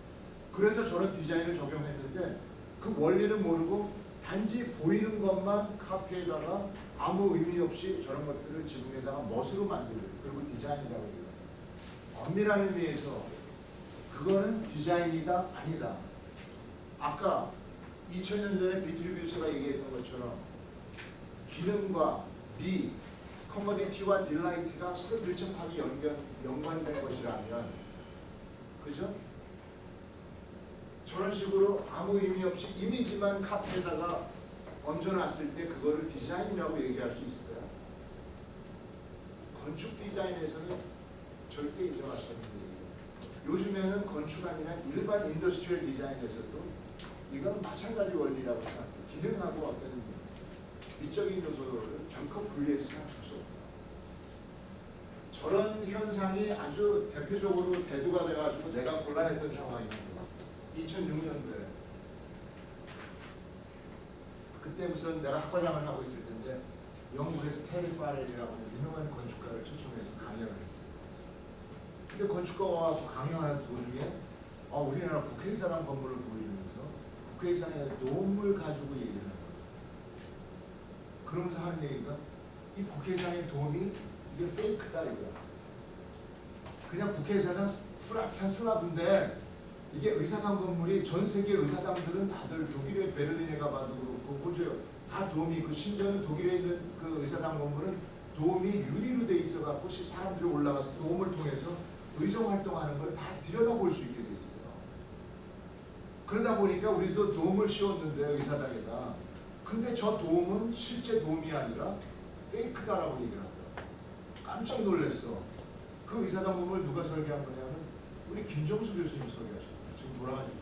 그래서 저런 디자인을 적용했는데 그 원리는 모르고 단지 보이는 것만 카피에다가 아무 의미 없이 저런 것들을 지붕에다가 멋으로 만들고 그리고 디자인이라고 해요. 엄밀한 의미에서 그거는 디자인이다 아니다. 아까 2000년 전에 비트리뷰스가 얘기했던 것처럼 기능과 미, 커머디티와 딜라이트가 서로 밀접하게 연관된 것이라면 그죠? 저런 식으로 아무 의미 없이 이미지만 카페에다가 얹어놨을 때 그거를 디자인이라고 얘기할 수 있을까요? 건축 디자인에서는 절대 인정할 수 없는 얘기예요. 요즘에는 건축 아니라 일반 인더스트리얼 디자인에서도 이건 마찬가지 원리라고 생각해요. 기능하고 어떤 미적인 요소를 결코 분리해서 생각할 수 없다. 저런 현상이 아주 대표적으로 대두가 돼가지고 내가 곤란했던 상황입니다. 2006년도에 그때 무슨 내가 학과장을 하고 있을 텐데 영국에서 테리 파렐이라고 유명한 건축가를 초청해서 강연을 했어요. 근데 건축가가 와서 강연하는 도중에 우리나라 국회의사당 건물을 보여주면서 국회의사당의 노움을 가지고 얘기를 하는 거예요. 그러면서 하는 얘기가 이 국회의사당의 도움이 이게 페이크다 이거야. 그냥 국회의사당 플랫한 슬라브인데 이게 의사당 건물이 전 세계 의사당들은 다들 독일의 베를린에 가봐도 그렇고 호주 다 도움이 있고 심지어는 독일에 있는 그 의사당 건물은 도움이 유리로 돼 있어갖고 사람들이 올라가서 도움을 통해서 의정 활동하는 걸 다 들여다볼 수 있게 돼 있어요. 그러다 보니까 우리도 도움을 씌웠는데 의사당에다. 근데 저 도움은 실제 도움이 아니라 페이크다라고 얘기를 하더라고요. 깜짝 놀랐어. 그 의사당 건물 누가 설계한 거냐면 우리 김정수 교수님이 설계하셨어요. 지금 돌아가셨죠.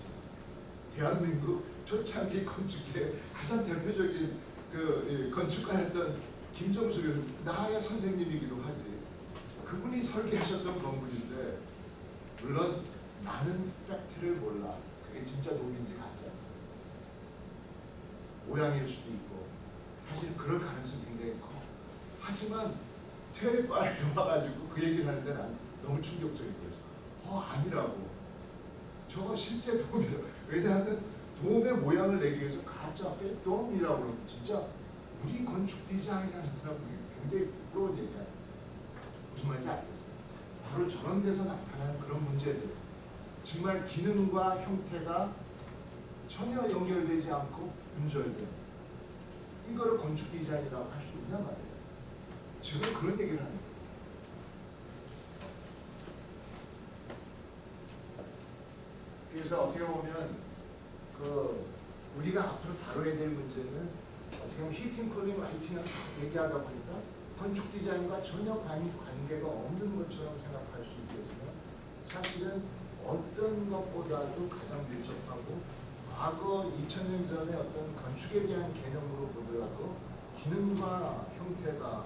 대한민국 초창기 건축의 가장 대표적인 그 건축가였던 김정수 교수님, 나의 선생님이기도 하지. 그분이 설계하셨던 건물인데 물론 나는 팩트를 몰라. 그게 진짜 도움인지 가짜인지. 모양일 수도 있고 사실 그럴 가능성이 굉장히 커. 하지만 테레파를 와가지고 그 얘기를 하는데 난 너무 충격적인 거죠. 아니라고. 저거 실제 도움이라고. 왜냐하면 도움의 모양을 내기 위해서 가짜 페이크돔이라고 그러면 진짜 우리 건축 디자인하는 사람이 굉장히 부끄러운 얘기야. 무슨 말인지 알겠어요? 바로 저런 데서 나타나는 그런 문제들. 정말 기능과 형태가 전혀 연결되지 않고 분절된 이거를 건축 디자인이라고 할 수 있냐 말이에요. 지금 그런 얘기를 하는 거예요. 그래서 어떻게 보면 우리가 앞으로 다뤄야 될 문제는 어떻게 보면 히팅, 쿨링, 라이팅을 얘기하다 보니까 건축 디자인과 전혀 관계가 없는 것처럼 생각할 수 있겠으나 사실은 어떤 것보다도 가장 밀접하고 과거 2000년 전에 어떤 건축에 대한 개념으로 보더라도 기능과 형태가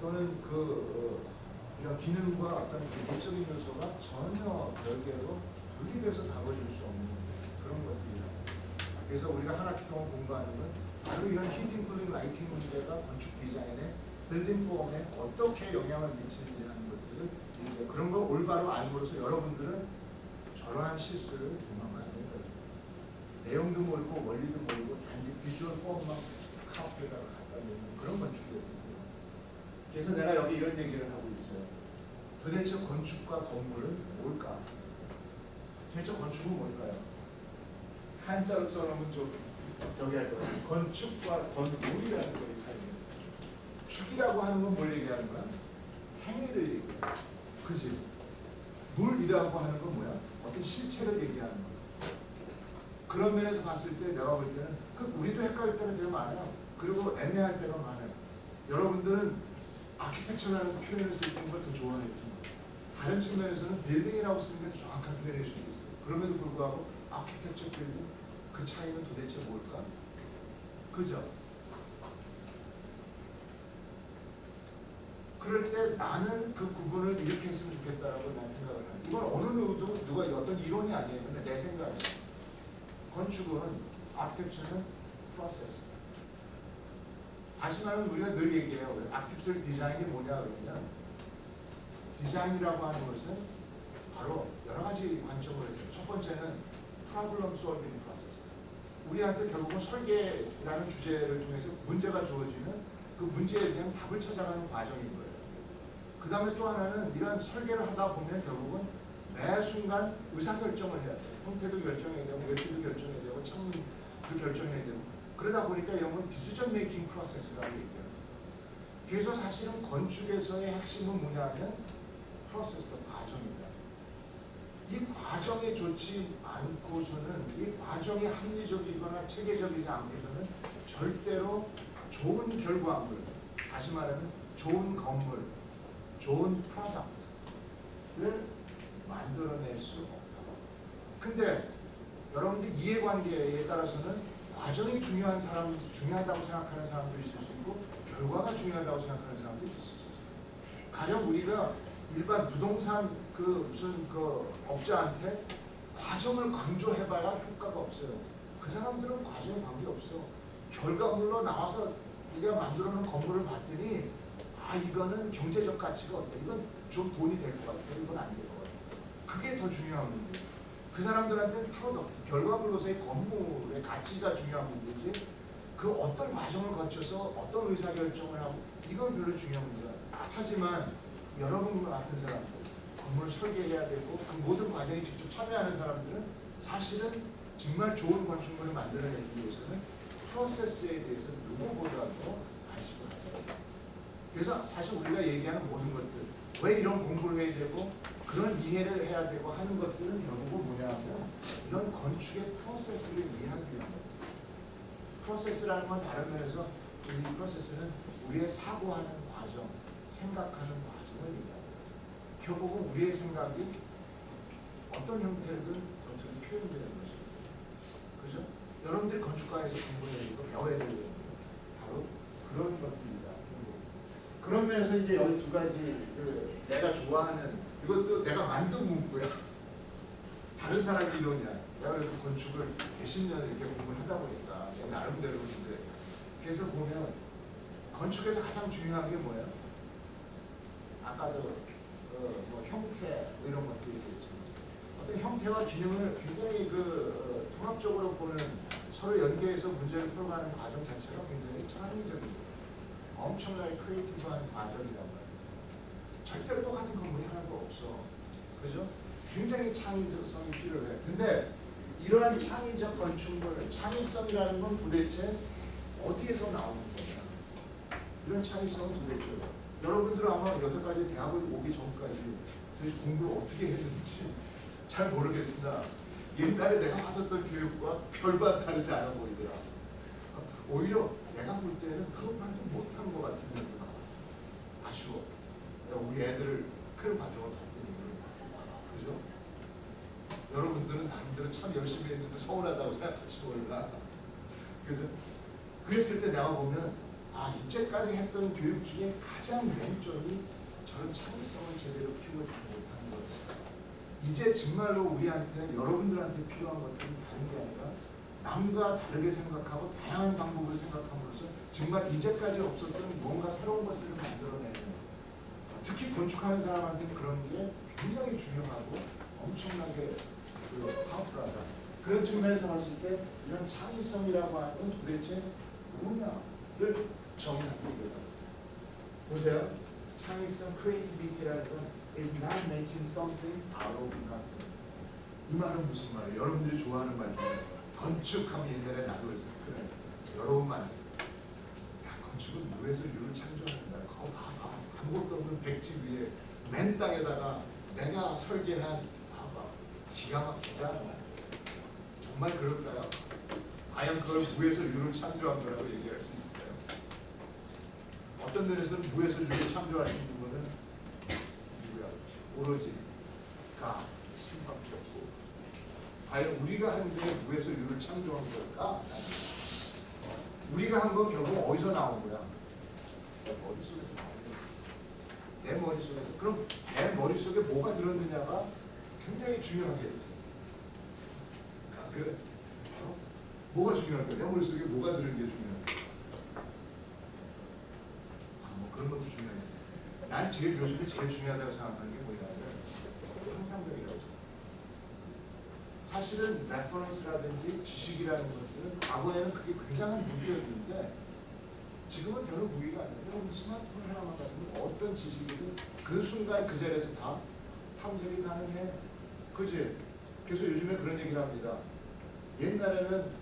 또는 이런 기능과 어떤 기계적인 요소가 전혀 별개로 분리돼서 다뤄질 수 없는 그런 것들이다. 그래서 우리가 한 학기 동안 공부하는 건 바로 이런 히팅, 쿨링, 라이팅 문제가 건축 디자인의 빌딩 폼에 어떻게 영향을 미치는지 하는 것들을 그런 걸 올바로 알므로써 여러분들은 저러한 실수를 도망가야 된다. 내용도 모르고 원리도 모르고 단지 비주얼 폼만 카페에다가 갖다 놓는 그런 건축이거든요. 그래서 내가 여기 이런 얘기를 하고 있어요. 도대체 건축과 건물은 뭘까? 도대체 건축은 뭘까요? 한자로 써놓으면 좀 저기 할 거예요. 건축과 건물이라는 거의 차이예요. 축이라고 하는 건 뭘 얘기하는 거야? 행위를 얘기해요. 그지? 물이라고 하는 건 뭐야? 어떤 실체를 얘기하는 거야. 그런 면에서 봤을 때 내가 볼 때는 우리도 헷갈릴 때가 되게 많아요. 그리고 애매할 때가 많아요. 여러분들은 아키텍처라는 표현을 쓸 걸 더 좋아하겠지만 다른 측면에서는 빌딩이라고 쓰는 게 더 정확한 표현일 수도 있어요. 그럼에도 불구하고 아키텍처 빌딩 그 차이는 도대체 뭘까? 그죠? 그럴 때 나는 그 구분을 이렇게 했으면 좋겠다라고 난 생각을 해요. 이건 어느 누가 어떤 이론이 아니에요. 근데 내 생각이에요. 건축은 아키텍처는 프로세스. 다시 말하면 우리가 늘 얘기해요. 아키텍처 디자인이 뭐냐 그러면 디자인이라고 하는 것은 바로 여러 가지 관점으로 해서 첫 번째는 프로블럼 솔빙 프로세스. 우리한테 결국은 설계라는 주제를 통해서 문제가 주어지는 그 문제에 대한 답을 찾아가는 과정인 거예요. 그 다음에 또 하나는 이런 설계를 하다 보면 결국은 매 순간 의사결정을 해야 돼요. 형태도 결정해야 되고 외피도 결정해야 되고 창문도 결정해야 되고 그러다 보니까 이런 건 디시전 메이킹 프로세스라고 얘기해요. 그래서 사실은 건축에서의 핵심은 뭐냐면 프로세스도 과정입니다. 이 과정이 좋지 않고서는 이 과정이 합리적이거나 체계적이지 않고서는 절대로 좋은 결과물, 다시 말하면 좋은 건물, 좋은 프로덕트를 만들어낼 수 없다고. 근데 여러분들 이해관계에 따라서는 과정이 중요하다고 생각하는 사람도 있을 수 있고 결과가 중요하다고 생각하는 사람도 있을 수 있어요. 가령 우리가 일반 부동산 무슨 업자한테 과정을 강조해봐야 효과가 없어요. 그 사람들은 과정에 관계없어. 결과물로 나와서 우리가 만들어놓은 건물을 봤더니 이거는 경제적 가치가 어때? 이건 좀 돈이 될 것 같아. 이건 안 될 것 같아. 그게 더 중요한 문제예요. 그 사람들한테는 프로덕트, 결과물로서의 건물의 가치가 중요한 문제지 그 어떤 과정을 거쳐서 어떤 의사결정을 하고 이건 별로 중요한 문제가 아니에요. 하지만 여러분 같은 사람들, 건물을 설계해야 되고 그 모든 과정에 직접 참여하는 사람들은 사실은 정말 좋은 건축물을 만들어내기 위해서는 프로세스에 대해서 누구보다도 관심을 가져요. 그래서 사실 우리가 얘기하는 모든 것들, 왜 이런 공부를 해야 되고 그런 이해를 해야 되고 하는 것들은 결국은 뭐냐면 이런 건축의 프로세스를 이해하기 위한 겁니다. 프로세스라는 건 다른 면에서 이 프로세스는 우리의 사고하는 과정, 생각하는 과정을 얘기합니다. 결국은 우리의 생각이 어떤 형태로든 겉으로 표현되는 것입니다. 그죠? 여러분들이 건축가에서 공부해야 되고 배워야 되는 게 바로 그런 것들이다. 그런 면에서 이제 여기 두 가지 내가 좋아하는 이것도 내가 만든 문구야. 다른 사람 이론이야. 내가 그래도 건축을 몇십 년 이렇게 공부를 하다 보니까 내 나름대로 있는데 그래서 보면 건축에서 가장 중요한 게 뭐예요? 아까도 뭐 형태 이런 것들이 있지만 어떤 형태와 기능을 굉장히 통합적으로 보는 서로 연계해서 문제를 풀어가는 과정 자체가 굉장히 창의적이고 엄청나게 크리에이티브한 과정이란 말이에요. 절대로 똑같은 건물이 하나도 없어. 그죠? 굉장히 창의성이 필요해. 근데 이러한 창의적 건축물, 창의성이라는 건 도대체 어디에서 나오는 거냐? 이런 창의성은 도대체 여러분들은 아마 여태까지 대학을 오기 전까지 도대체 공부를 어떻게 했는지 잘 모르겠으나 옛날에 내가 받았던 교육과 별반 다르지 않아 보이더라. 오히려 내가 볼 때는 그것만도 못한 것 같은 느낌이 아쉬워. 우리 애들을 그런 과정을 봤더니 그죠? 여러분들은 나름대로 참 열심히 했는데 서운하다고 생각할지 몰라. 그죠? 그랬을 때 내가 보면 이제까지 했던 교육 중에 가장 맹점이 저런 창의성을 제대로 키워주지 못하는 거예요. 이제 정말로 우리한테 여러분들한테 필요한 것들은 다른 게 아니라 남과 다르게 생각하고 다양한 방법을 생각함으로써 정말 이제까지 없었던 뭔가 새로운 것들을 만들어내는 특히 건축하는 사람한테는 그런 게 굉장히 중요하고 엄청나게 파워풀하다. 그런 측면에서 봤을 때 이런 창의성이라고 하는 건 도대체 뭐냐를 정의하는 거예요. 보세요. 창의성, creativity라는 건 is not making something out of nothing. 이 말은 무슨 말이에요? 여러분들이 좋아하는 말 중에 건축하면 옛날에 나도 그랬어. 그래. 여러분만 건축은 물에서 유를 창조하는 거야. 그거 봐봐. 아무것도 없는 백지 위에 맨 땅에다가 내가 설계한 봐봐. 기가 막히잖아. 정말 그럴까요? 과연 그걸 무에서 유를 창조한 거라고 얘기할 수 있을까요? 어떤 면에서는 무에서 유를 창조할 수 있는 거는 누구야? 오로지 가 신밖에 없고. 과연 우리가 한 게 무에서 유를 창조한 걸까? 우리가 한 건 결국 어디서 나온 거야? 내 머릿속에서 나온 거야. 내 머릿속에서. 그럼 내 머릿속에 뭐가 들었느냐가 굉장히 중요하겠지. 뭐가 중요할까? 내 머릿속에 뭐가 들은 게 중요할까? 뭐 그런 것도 중요해. 난 제일 요즘에 제일 중요하다고 생각하는 게 뭐냐면 상상력이라고 생각해. 사실은 레퍼런스라든지 지식이라는 것들은 과거에는 그게 굉장한 무기였는데 지금은 별로 무기가 아닌데 스마트폰 하나만 가지고 어떤 지식이든 그 순간 그 자리에서 다 탐색이 가능해. 그지? 그래서 요즘에 그런 얘기를 합니다. 옛날에는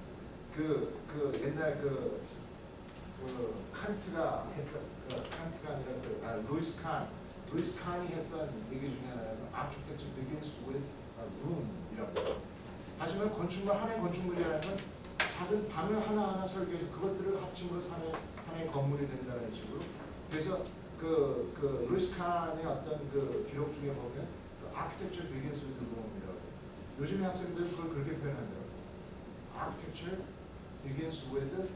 옛날 칸트가 했던 칸트가 아니라 루이스 칸이 했던 얘기 중에 하나는 architecture begins with room이라고. 다시 말해 건축물 하나의 건축물이라는 건 작은 방을 하나하나 설계해서 그것들을 합침으로 하나의 건물이 된다는 식으로. 그래서 루이스 칸의 어떤 기록 중에 보면 architecture begins with room이라고. 요즘의 학생들은 그걸 그렇게 표현한대요. architecture begins with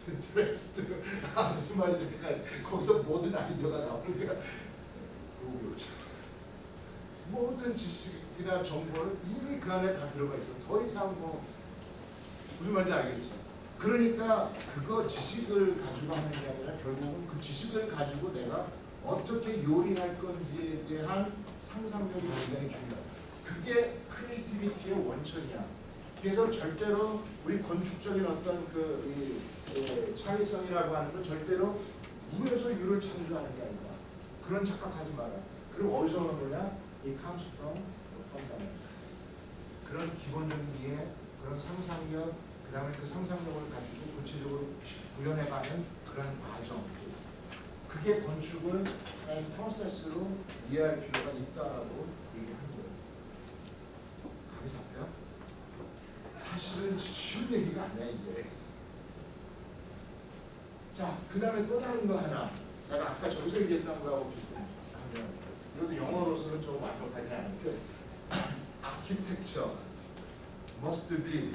interest. 무슨 말인지 거기서 모든 아이디어가 나오는 거야. 모든 지식이나 정보를 이미 그 안에 다 들어가 있어. 더 이상 무슨 말인지 알겠죠? 그러니까 그거 지식을 가지고 하는 게 아니라 결국은 그 지식을 가지고 내가 어떻게 요리할 건지에 대한 상상력이 굉장히 중요해. 그게 크리에이티비티의 원천이야. 그래서 절대로 우리 건축적인 어떤 창의성이라고 하는 건 절대로 무에서 유를 창조하는 게 아니다. 그런 착각하지 마라. 그리고 어디서 오는 거냐? 이 comes from the fundament. 그런 기본적인 이해, 그런 상상력, 그 다음에 그 상상력을 가지고 구체적으로 구현해가는 그런 과정. 그게 건축을 하나의 프로세스로 이해할 필요가 있다라고 얘기하는 거예요. 감이 잡혀요? 사실은 쉬운 얘기가 아니야 이게. 자, 그 다음에 또 다른 거 하나. 내가 아까 저기서 얘기했던 거하고 비슷하면 이것도 영어로서는 좀 완벽하지 않은데 architecture must be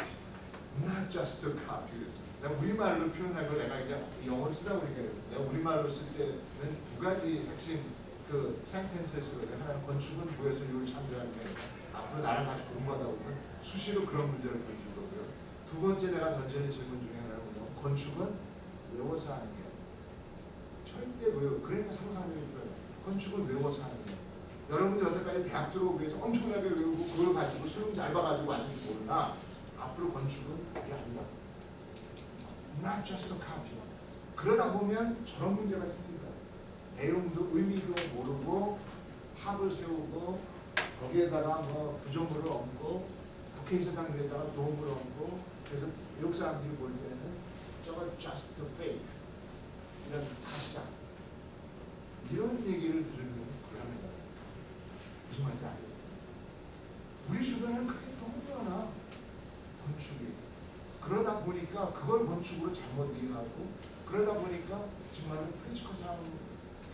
not just a copy. 내가 우리말로 표현한 거 내가 이제 영어를 쓰다 보니까 내가 우리말로 쓸 때는 두 가지 핵심 sentence를 쓰거든요. 하나는 건축은 무에서 유를 창조하는 게 앞으로 나를 같이 공부하다 보면 수시로 그런 문제를 던질 거고요. 두 번째 내가 던지는 질문 중에 하나는 건축은 외워서 하는 게 절대 그러니까 상상력이 들어요. 건축을 외워서 하는 게 여러분들 여태까지 대학 들어오기 위해서 엄청나게 외우고 그걸 가지고 수능 잘 봐가지고 왔을지 모르나 앞으로 건축은 그게 아니다. Not just a copy. 그러다 보면 저런 문제가 생긴다. 내용도 의미도 모르고 탑을 세우고 거기에다가 뭐 구조물을 얹고 국회의사 당에다가 도움을 얹고 그래서 미국 사람들이 볼 때는 저거 just fake 이런 가짜 이런 얘기를 들으면 불안해요. 무슨 말인지 알겠어요? 우리 주변에는 그게 너무 많아. 건축이. 그러다 보니까 그걸 건축으로 잘못 이해하고 그러다 보니까 정말로 프리츠커 상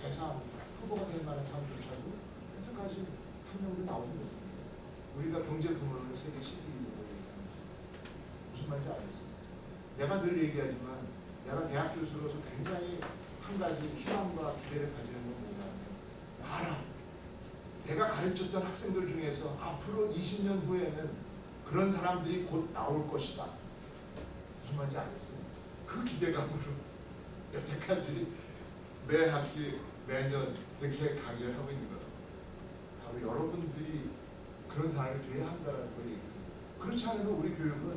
대상 후보가 될 만한 사람조차도 현재까지 한 명도 나오지 못합니다. 우리가 경제 규모를 세계 11위로 얘기하는 무슨 말인지 알겠어요? 내가 늘 얘기하지만 내가 대학 교수로서 굉장히 한 가지 희망과 기대를 가지는 건 뭐냐면 알아. 내가 가르쳤던 학생들 중에서 앞으로 20년 후에는 그런 사람들이 곧 나올 것이다. 무슨 말인지 알겠어요? 그 기대감으로 여태까지 매 학기 매년 이렇게 강의를 하고 있는 거예요. 바로 여러분들이 그런 사람이 돼야 한다는 걸 얘기해요. 그렇지 않으면 우리 교육은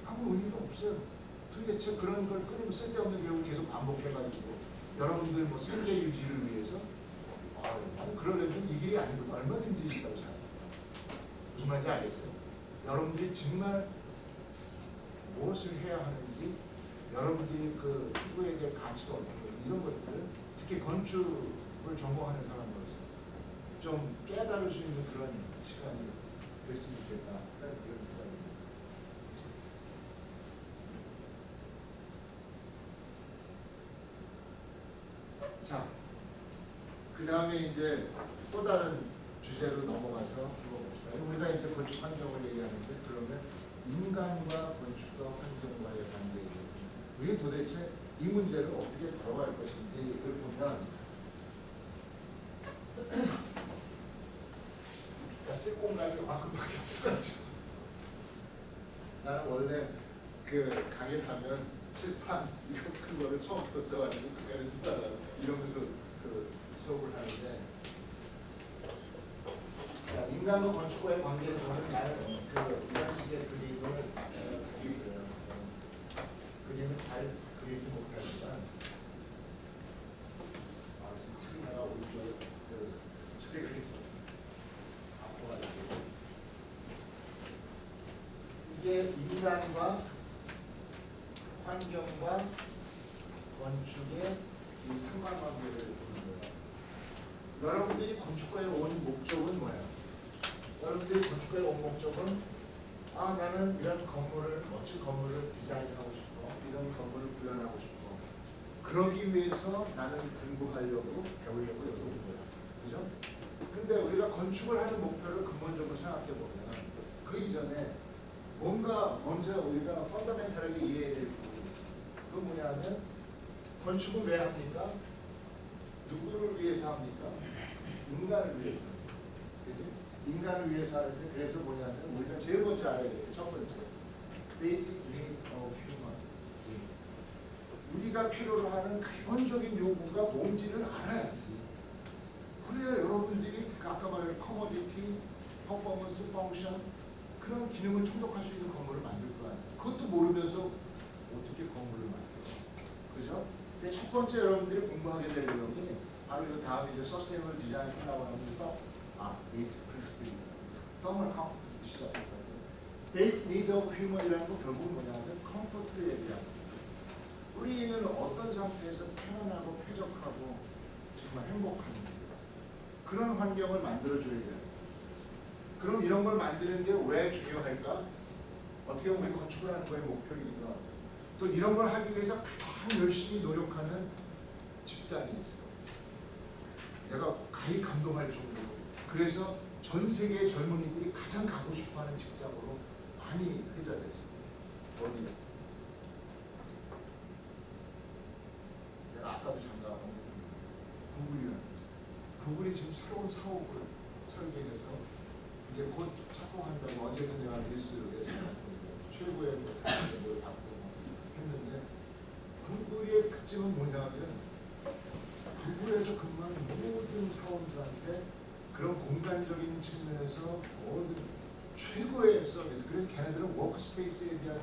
아무 의미가 없어요. 도대체 그런 걸 끊이고 쓸데없는 교육을 계속 반복해가지고 여러분들 뭐 생계 유지를 위해서 그러려면 이 길이 아니고 얼마든지 있다고 생각합니다. 무슨 말인지 알겠어요? 여러분들이 정말 무엇을 해야 하는지 여러분들이 그 추구해야 될 가치가 어떻게 이런 것들을 특히 건축을 전공하는 사람으로서 좀 깨달을 수 있는 그런 시간이 됐으면 좋겠다 그런 생각입니다. 자, 그 다음에 이제 또 다른 주제로 넘어가서 해봅시다. 우리가 이제 건축 환경을 얘기하는데 그러면 인간과 건축과 환경과의 관계이죠. 우리 도대체 이 문제를 어떻게 다뤄갈 것인지를 보면 쓸 공간이 만큼밖에 없어가지고 나는 원래 그 강의를 하면 칠판 이거 큰 거를 처음부터 써가지고 그거를 쓰다가 이러면서 그 수업을 하는데 자, 인간과 건축과의 관계를 보면 나는 그 이런 식의 그림을 그림을 잘 그리지 못하지만 지금 카메라가 오른쪽에 처리가 있어 아파가지고 이게 인간과 환경과 건축의 이 상관관계를 보는 거예요. 여러분들이 건축과에 온 목적은 뭐예요? 여러분들이 건축과에 온 목적은 나는 이런 건물을 멋진 건물을 디자인하고 싶어. 이런 건물을 구현하고 싶어. 그러기 위해서 나는 공부하려고 배우려고 여기 온 거야. 그죠? 근데 우리가 건축을 하는 목표를 근본적으로 생각해 보면 그 이전에 뭔가 먼저 우리가 펀더멘탈하게 이해해야 될 부분이 있어요. 그건 뭐냐면 건축은 왜 합니까? 누구를 위해서 합니까? 인간을 위해서. 그지? 인간을 위해서 하는데 그래서 뭐냐면 우리가 제일 먼저 알아야 돼요. 첫 번째. Basic needs of human. 우리가 필요로 하는 기본적인 요구가 뭔지를 알아야지. 그래야 여러분들이 아까 말한 커머디티, 퍼포먼스, 펑션 그런 기능을 충족할 수 있는 건물을 만들 거 아니에요. 그것도 모르면서 어떻게 건물을 만들어. 그죠? 근데 첫 번째 여러분들이 공부하게 될 내용이 바로 그 다음에 이제 서스테이너블 디자인 하려고 하면서 베이스 프린시플 썸을 컴포트부터 시작했거든요. 베이스 니드 오브 휴먼이라는 건 결국은 뭐냐면 컴포트에 대한 우리는 어떤 상태에서 편안하고 쾌적하고 정말 행복합니다. 그런 환경을 만들어줘야 돼요. 그럼 이런 걸 만드는 게 왜 중요할까? 어떻게 보면 우리 건축을 하는 거의 목표이기도 하고 또 이런 걸 하기 위해서 가장 열심히 노력하는 집단이 있어. 내가 가히 감동할 정도로. 그래서 전 세계의 젊은이들이 가장 가고 싶어하는 직장으로 많이 회자됐어. 어디요? 내가 아까도 잠깐 구글이라는 거죠. 구글이 지금 새로운 사업을 설계해서 이제 곧 착공한다고 어제는 내가 뉴스에 최고의 뭘 받고 했는데 구글의 특징은 뭐냐면 구글에서 근무하는 모든 사원들한테 그런 공간적인 측면에서 모든 최고의 서비스 그래서 걔네들은 워크스페이스에 대한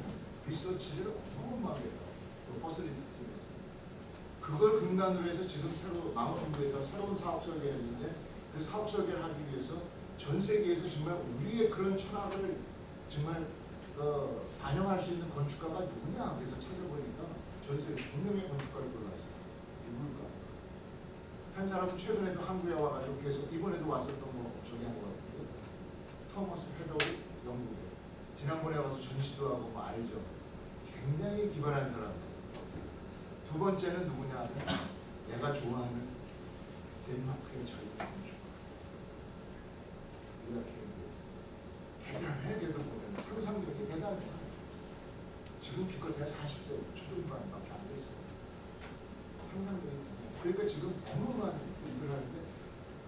리서치를 어마어마하게 해요. 퍼슬리티 팀에서 그걸 근간으로 해서 지금 새로 마운틴부에서 새로운 사업 설계를 했는데 그 사업 설계를 하기 위해서 전 세계에서 정말 우리의 그런 철학을 정말 반영할 수 있는 건축가가 누구냐? 그래서 찾아보니까 전 세계 100명의 건축가를 골랐어요. 누굴까? 한 사람은 최근에도 한국에 와가지고 계속 이번에도 와서 또 뭐 저기 한 것 같은데 토머스 헤더리 영국에 지난번에 와서 전시도 하고 뭐 알죠. 굉장히 기발한 사람. 두 번째는 누구냐 하면 내가 좋아하는 덴마크의 젊은 건축가. 대단해. 그래도 보면 상상력이 대단해. 지금 기껏해야 40대 초중반밖에 안 됐어요. 상상력이 대단해. 그러니까 지금 어마어마한 일을 하는데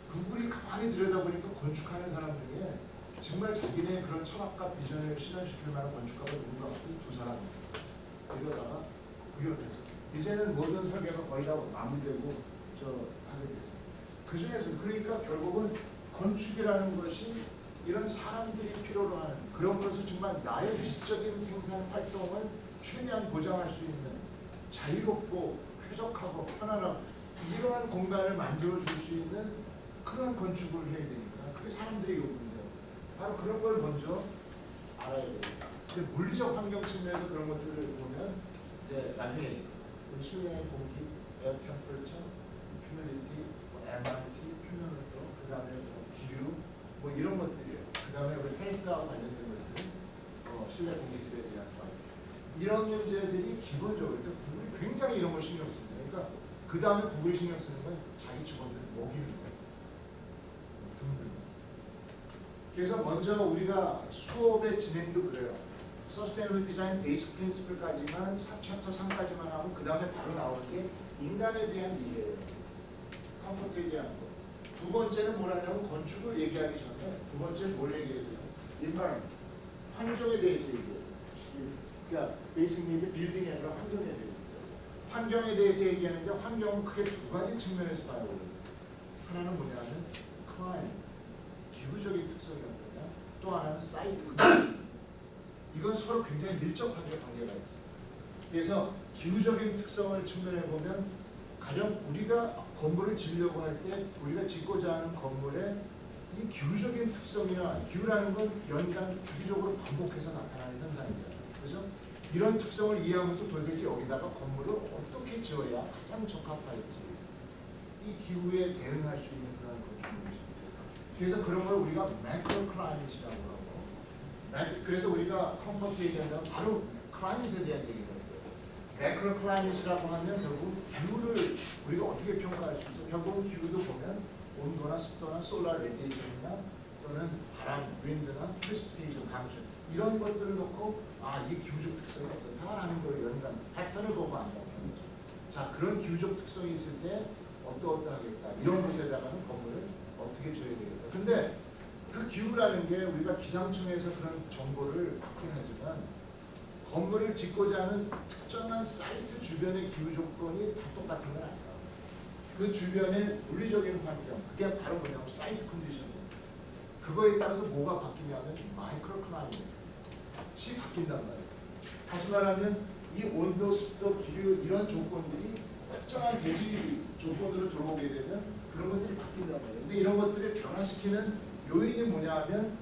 그분이 가만히 들여다보니까 건축하는 사람 중에 정말 자기네 그런 철학과 비전을 실현시킬 만한 건축가가 누군가 두 사람입니다. 이러다가 구현해서 이제는 모든 설계가 거의 다 마무리되고 하게 됐어요. 그 중에서 그러니까 결국은 건축이라는 것이 이런 사람들이 필요로 하는 그런 것을 정말 나의 지적인 생산 활동을 최대한 보장할 수 있는 자유롭고 쾌적하고 편안하고 이러한 공간을 만들어줄 수 있는 그런 건축을 해야 되니까 그게 사람들이 요구인데요. 바로 그런 걸 먼저 알아야 됩니다. 근데 물리적 환경 측면에서 그런 것들을 보면 이제 나중에 실내의 공기, 에어 템퍼처, 휴미디티, MRT, 표면온도, 그 다음에 기류, 뭐 이런 것들이에요. 그 다음에 우리 테니스와 관련된 것들, 실내 공기질에 대한 것 이런 문제들이 기본적으로 구글이 굉장히 이런 걸 신경 씁니다. 그러니까 그 다음에 구글이 신경 쓰는 건 자기 직원들 먹이는 거예요. 등등. 그래서 먼저 우리가 수업의 진행도 그래요. Sustainable Design Basic Principle까지만, 챕터 3까지만 하고 그 다음에 바로 나오는 게 인간에 대한 이해예요. 컴포트에 대한 거. 두 번째는 뭐라냐면 건축을 얘기하기 전에 두 번째는 뭘 얘기해야 돼요? Environment. 환경에 대해서 얘기해요. 그러니까 베이직 니드 빌딩이 아니라 환경에 대해서. 환경에 대해서 얘기하는데 환경은 크게 두 가지 측면에서 봐요. 하나는 뭐냐면 클라이밋, 기후적인 특성이 어떠냐. 또 하나는 사이트. 이건 서로 굉장히 밀접하게 관계가 있어요. 그래서 기후적인 특성을 측면에 보면 가령 우리가 건물을 지으려고 할 때 우리가 짓고자 하는 건물의 이 기후적인 특성이나 기후라는 건 연간 주기적으로 반복해서 나타나는 현상이잖아요. 그죠? 이런 특성을 이해하면서 도대체 여기다가 건물을 어떻게 지어야 가장 적합할지 이 기후에 대응할 수 있는 그런 건축물이죠. 그래서 그런 걸 우리가 매크로 클라이밋이라고 하고 그래서 우리가 컴포트 얘기한다면 바로 클라이밋에 대한 얘기거든요. 매크로 클라이밋이라고 하면 결국 기후를 우리가 어떻게 평가할 수 있죠? 결국 기후도 보면 온도나 습도나 솔라 레디에이션이나 또는 바람, 윈드나 프레시피테이션, 강수 이런 것들을 놓고 이 기후적 특성이 어떻다라는 걸 연간 패턴을 보고 안다는 거죠. 자, 그런 기후적 특성이 있을 때 어떠하겠다 이런 곳에다가는 건물을 어떻게 줘야 되겠다. 근데 그 기후라는 게 우리가 기상청에서 그런 정보를 받긴 하지만 건물을 짓고자 하는 특정한 사이트 주변의 기후 조건이 다 똑같은 건 아니에요. 그 주변의 물리적인 환경, 그게 바로 뭐냐면 사이트 컨디션이에요. 그거에 따라서 뭐가 바뀌냐면 마이크로 클라이밋이 바뀐단 말이에요. 다시 말하면 이 온도, 습도, 기류 이런 조건들이 특정한 대지 조건으로 들어오게 되면 그런 것들이 바뀐단 말이에요. 근데 이런 것들을 변화시키는 요인이 뭐냐 하면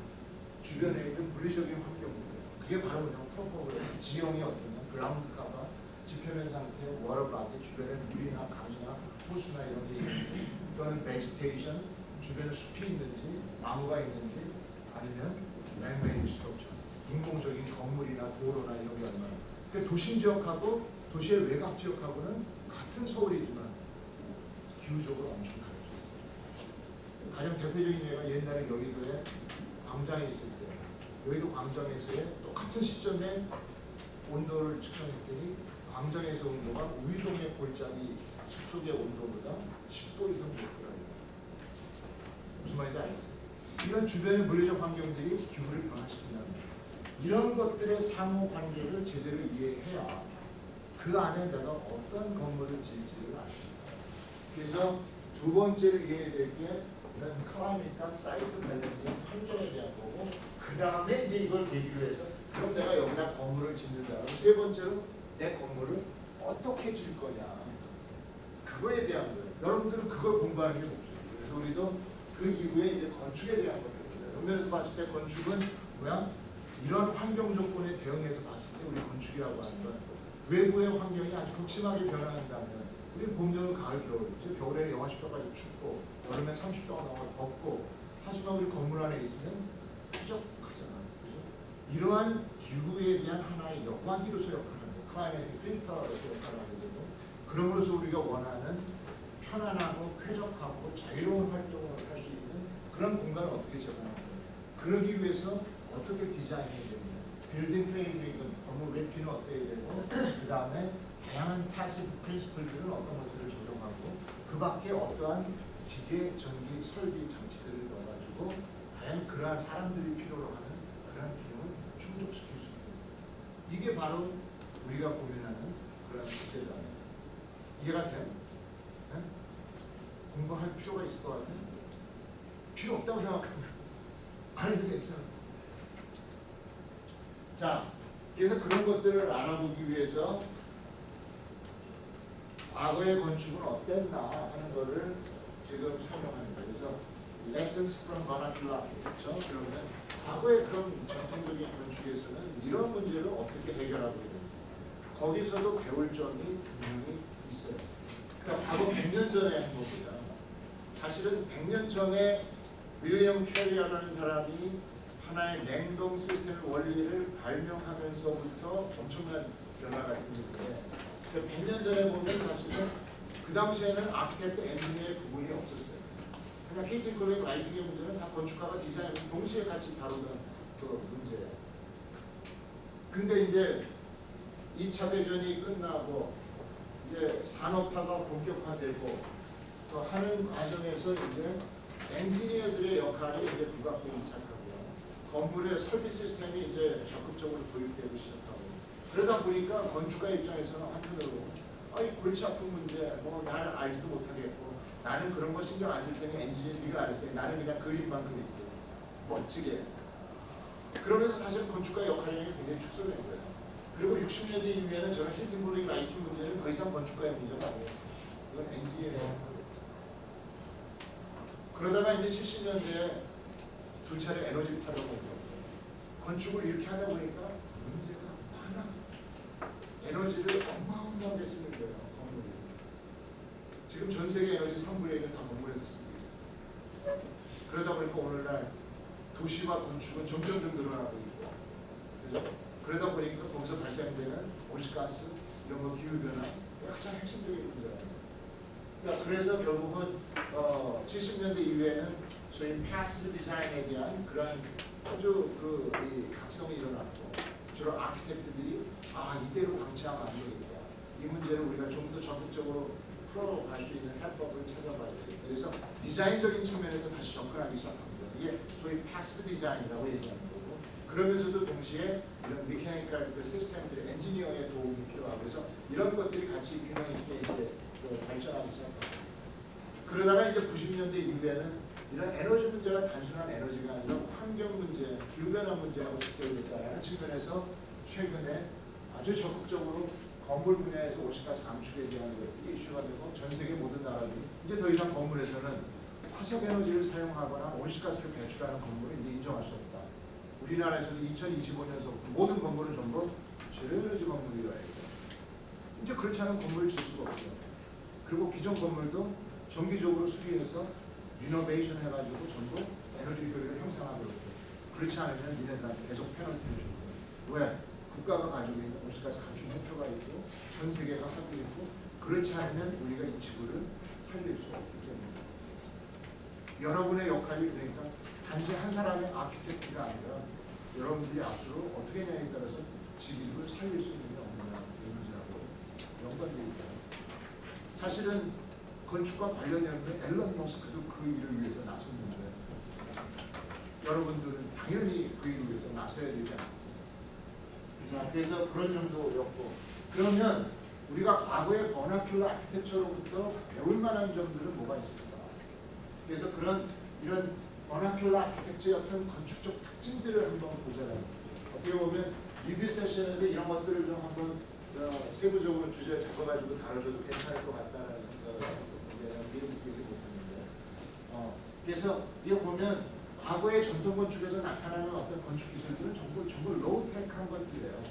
주변에 있는 물리적인 환경이에요. 그게 바로 뭐냐면 토포그래피, 지형이 어떠냐, 그라운드 카바, 지표면 상태, 워러블라드, 주변에 물이나 강이나 호수나 이런 게 있는지, 또는 베지테이션, 주변에 숲이 있는지, 나무가 있는지, 아니면 맨메이드 스트럭처, 인공적인 건물이나 도로나 이런 게 얼마나. 그러니까 도심 지역하고 도시의 외곽 지역하고는 같은 서울이지만 기후적으로 엄청 다를 수 있어요. 가장 대표적인 예가 옛날에 여의도에 광장에 있을 때 여의도 광장에서의 똑같은 시점에 온도를 측정했더니 광장에서 온도가 우이동의 골짜기 숲속의 온도보다 10도 이상 높더라고요. 무슨 말인지 알겠어요? 이런 주변의 물리적 환경들이 기후를 변화시킨다는 거예요. 이런 것들의 상호 관계를 제대로 이해해야 그 안에 내가 어떤 건물을 지을지를 압니다. 그래서 두 번째로 이해해야 될 게 이런 클라이밋과 사이트 관련된 환경에 대한 거고, 그 다음에 이제 이걸 계기로 해서 그럼 내가 여기다 건물을 짓는다. 세 번째로 내 건물을 어떻게 지을 거냐, 그거에 대한 거예요. 여러분들은 그걸 공부하는 게 목적이에요. 그래서 우리도 그 이후에 이제 건축에 대한 것들을 그런 면에서 봤을 때 건축은 뭐야? 이런 환경 조건에 대응해서 봤을 때 우리 건축이라고 하는 건 외부의 환경이 아주 극심하게 변화한다면 우리 봄, 여름, 가을, 겨울 겨울에는 영하 10도까지 춥고 여름에 30도가 넘어 덥고 하지만 우리 건물 안에 있으면 쾌적하잖아. 그죠? 이러한 기후에 대한 하나의 역광기로서 역할하는 클라이메트 필터로서 역할을 하게 되고 그럼으로써 우리가 원하는 편안하고 쾌적하고 자유로운 활동을 할 수 있는 그런 공간을 어떻게 제공하는 그러기 위해서 어떻게 디자인이 되느냐 빌딩 프레임work은 건물 외피는 어때야 되고 그 다음에 다양한 패시브 프린시플들은 어떤 것들을 적용하고 그 밖에 어떠한 기계, 전기, 설비, 장치들을 넣어가지고 과연 그러한 사람들이 필요로 하는 그러한 기능을 충족시킬 수 있는 이게 바로 우리가 고민하는 그런 주제다. 이해가 돼요? 네? 공부할 필요가 있을 것 같아요? 필요 없다고 생각합니다. 안 해도 괜찮아. 자, 그래서 그런 것들을 알아보기 위해서 과거의 건축은 어땠나 하는 거를 지금 설명합니다. 그래서 Lessons from Vernacular Architecture. 그러면 과거의 그런 전통적인 건축에서는 이런 문제를 어떻게 해결하고 있는지 거기서도 배울 점이 분명히 있어요. 그러니까 과거 100년 전에 한 거보다 사실은 100년 전에 윌리엄 캐리어라는 사람이 하나의 냉동 시스템 원리를 발명하면서부터 엄청난 변화가 생기는데 100년 전에 보면 사실은 그 당시에는 아키텍트 엔지니어의 구분이 없었어요. 그냥 케이팅 콜렉 라이팅의 문제는 다 건축가가 디자인을 동시에 같이 다루는 그 문제예요. 근데 이제 2차 대전이 끝나고 이제 산업화가 본격화되고 또 하는 과정에서 이제 엔지니어들의 역할이 이제 부각되기 시작하고요. 건물의 설비 시스템이 이제 적극적으로 도입되기 시작하고 그러다 보니까 건축가 입장에서는 한편으로 이 골치 아픈 문제 뭐 나는 알지도 못하겠고 나는 그런 거 신경 안 쓸 테니 엔지니어 네가 알았어요. 나는 그냥 그림만 그릴게 멋지게. 그러면서 사실 건축가 역할이 굉장히 축소된 거예요. 그리고 60년대 이후에는 저는 히팅 블록 라이팅 문제는 더 이상 건축가의 문제가 아니었어요. 이건 엔지니어예요. 그러다가 이제 70년대에 두 차례 에너지 파동이 오고 건축을 이렇게 하다 보니까 문제가 많아. 에너지를 어마어마하게 쓰는 거예요. 건물이. 지금 전 세계 에너지 3분의 1은 다 건물에서 쓰고 있어요. 그러다 보니까 오늘날 도시와 건축은 점점 늘어나고 있고 그죠? 그러다 보니까 거기서 발생되는 온실가스 이런 거 기후변화 가장 핵심적인 문제예요. 그러니까 그래서 결국은 70년대 이후에는 소위 패시브 디자인에 대한 그런 아주 이 각성이 일어났고 주로 아키텍트들이 이대로 방치하면 안 되겠다. 이 문제를 우리가 좀 더 적극적으로 풀어갈 수 있는 해법을 찾아봐야 되겠다. 그래서 디자인적인 측면에서 다시 접근하기 시작합니다. 이게 소위 패시브 디자인이라고 얘기하는 거고 그러면서도 동시에 이런 메커니컬 시스템들의 엔지니어의 도움이 필요하고 그래서 이런 것들이 같이 균형 있게 이제 발전하기 시작합니다. 그러다가 이제 90년대 이후에는 이런 에너지 문제가 단순한 에너지가 아니라 환경 문제, 기후변화 문제하고 직결됐다는 측면에서 최근에 아주 적극적으로 건물 분야에서 온실가스 감축에 대한 것들이 이슈가 되고 전 세계 모든 나라들이 이제 더 이상 건물에서는 화석 에너지를 사용하거나 온실가스를 배출하는 건물을 이제 인정할 수 없다. 우리나라에서도 2025년서부터 모든 건물은 전부 제로에너지 건물이라 해요. 이제 그렇지 않은 건물을 질 수가 없죠. 그리고 기존 건물도 정기적으로 수리해서 리노베이션 해가지고 전부 에너지 효율을 향상하도록 해요. 그렇지 않으면 니네들한테 계속 페널티를 주는 거예요. 왜? 국가가 가지고 있는 온실가스 감축 목표가 있고 전 세계가 하고 있고 그렇지 않으면 우리가 이 지구를 살릴 수 없기 때문에 여러분의 역할이 그러니까 단지 한 사람의 아키텍트가 아니라 여러분들이 앞으로 어떻게 하냐에 따라서 지구를 살릴 수 있는 게 없느냐 이 문제하고 연관되어 있다. 사실은 건축과 관련된 앨런 머스크도 그 일을 위해서 나섰는데 여러분들은 당연히 그 일을 위해서 나서야 되지 않습니까? 자, 그래서 그런 정도였고 그러면 우리가 과거의 버나큘러 아키텍처로부터 배울 만한 점들은 뭐가 있을까? 그래서 이런 버나큘러 아키텍처 어떤 건축적 특징들을 한번 보자고요. 어떻게 보면 리뷰 세션에서 이런 것들을 좀 한번 세부적으로 주제를 잡아가지고 다뤄줘도 괜찮을 것 같다는 생각을 했었는데 얘기 못했는데 그래서 이거 보면 과거의 전통 건축에서 나타나는 어떤 건축 기술들은 전부 로우텍한 것들이에요.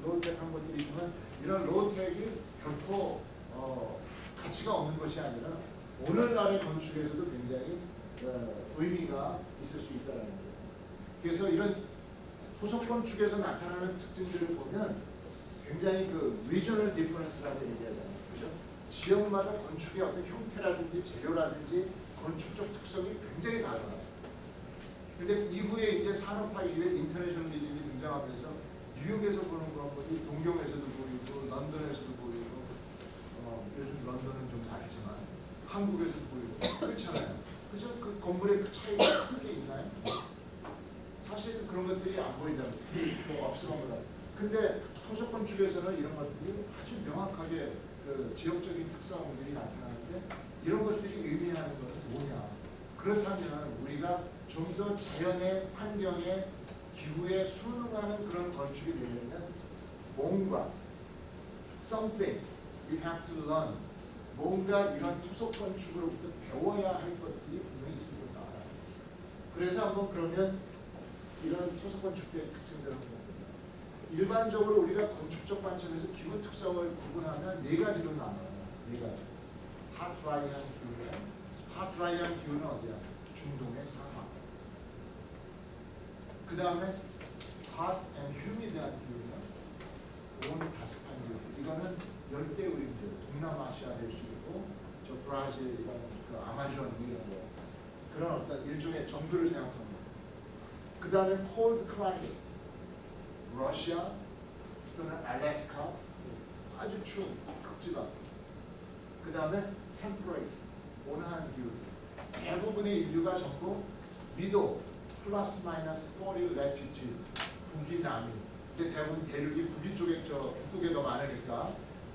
로우텍한 것들이지만 이런 로우텍이 결코 가치가 없는 것이 아니라 오늘날의 건축에서도 굉장히 의미가 있을 수 있다는 거예요. 그래서 이런 후속 건축에서 나타나는 특징들을 보면 굉장히 그 regional difference라고 얘기하잖아요. 그죠? 지역마다 건축의 어떤 형태라든지 재료라든지 건축적 특성이 굉장히 달라요. 근데 이후에 이제 산업화 이후에 인터내셔널리즘이 등장하면서 뉴욕에서 보는 것보다 동경에서도 보이고 런던에서도 보이고 요즘 런던은 좀 다르지만 한국에서도 보이고 그렇잖아요. 그죠? 그 건물의 그 차이가 크게 있나요? 사실 그런 것들이 안 보인다는 거예요. 뭐 없으면 몰라요. 근데 토속 건축에서는 이런 것들이 아주 명확하게 그 지역적인 특성들이 나타나는데 이런 것들이 의미하는 것은 뭐냐? 그렇다면 우리가 좀 더 자연의 환경에 기후에 순응하는 그런 건축이 되려면 뭔가 something you have to learn 뭔가 이런 토속 건축으로부터 배워야 할 것들이 분명히 있을 겁니다. 그래서 한번 그러면 이런 토속 건축의 특징들을 한번 봅니다. 일반적으로 우리가 건축적 관점에서 기후 특성을 구분하면 네 가지로 나눠요. 네 가지. 핫 드라이한 기후는 핫 드라이한 기후는 어디야? 중동의 사막. 그 다음에 hot and humid한 기후는 온 다습한 기후. 이거는 열대우림들, 동남아시아 될 수 있고 저 브라질이라는 그 아마존 이런 거 그런 어떤 일종의 정도를 생각합니다. 그 다음에 cold climate, 러시아 또는 알래스카 아주 추운 극지방. 그 다음에 temperate, 온화한 기후. 대부분의 인류가 전부 미도 플러스 마이너스 40 latitude 북위 남위. 근데 대부분 대륙이 북위 쪽에 저 북쪽에 더 많으니까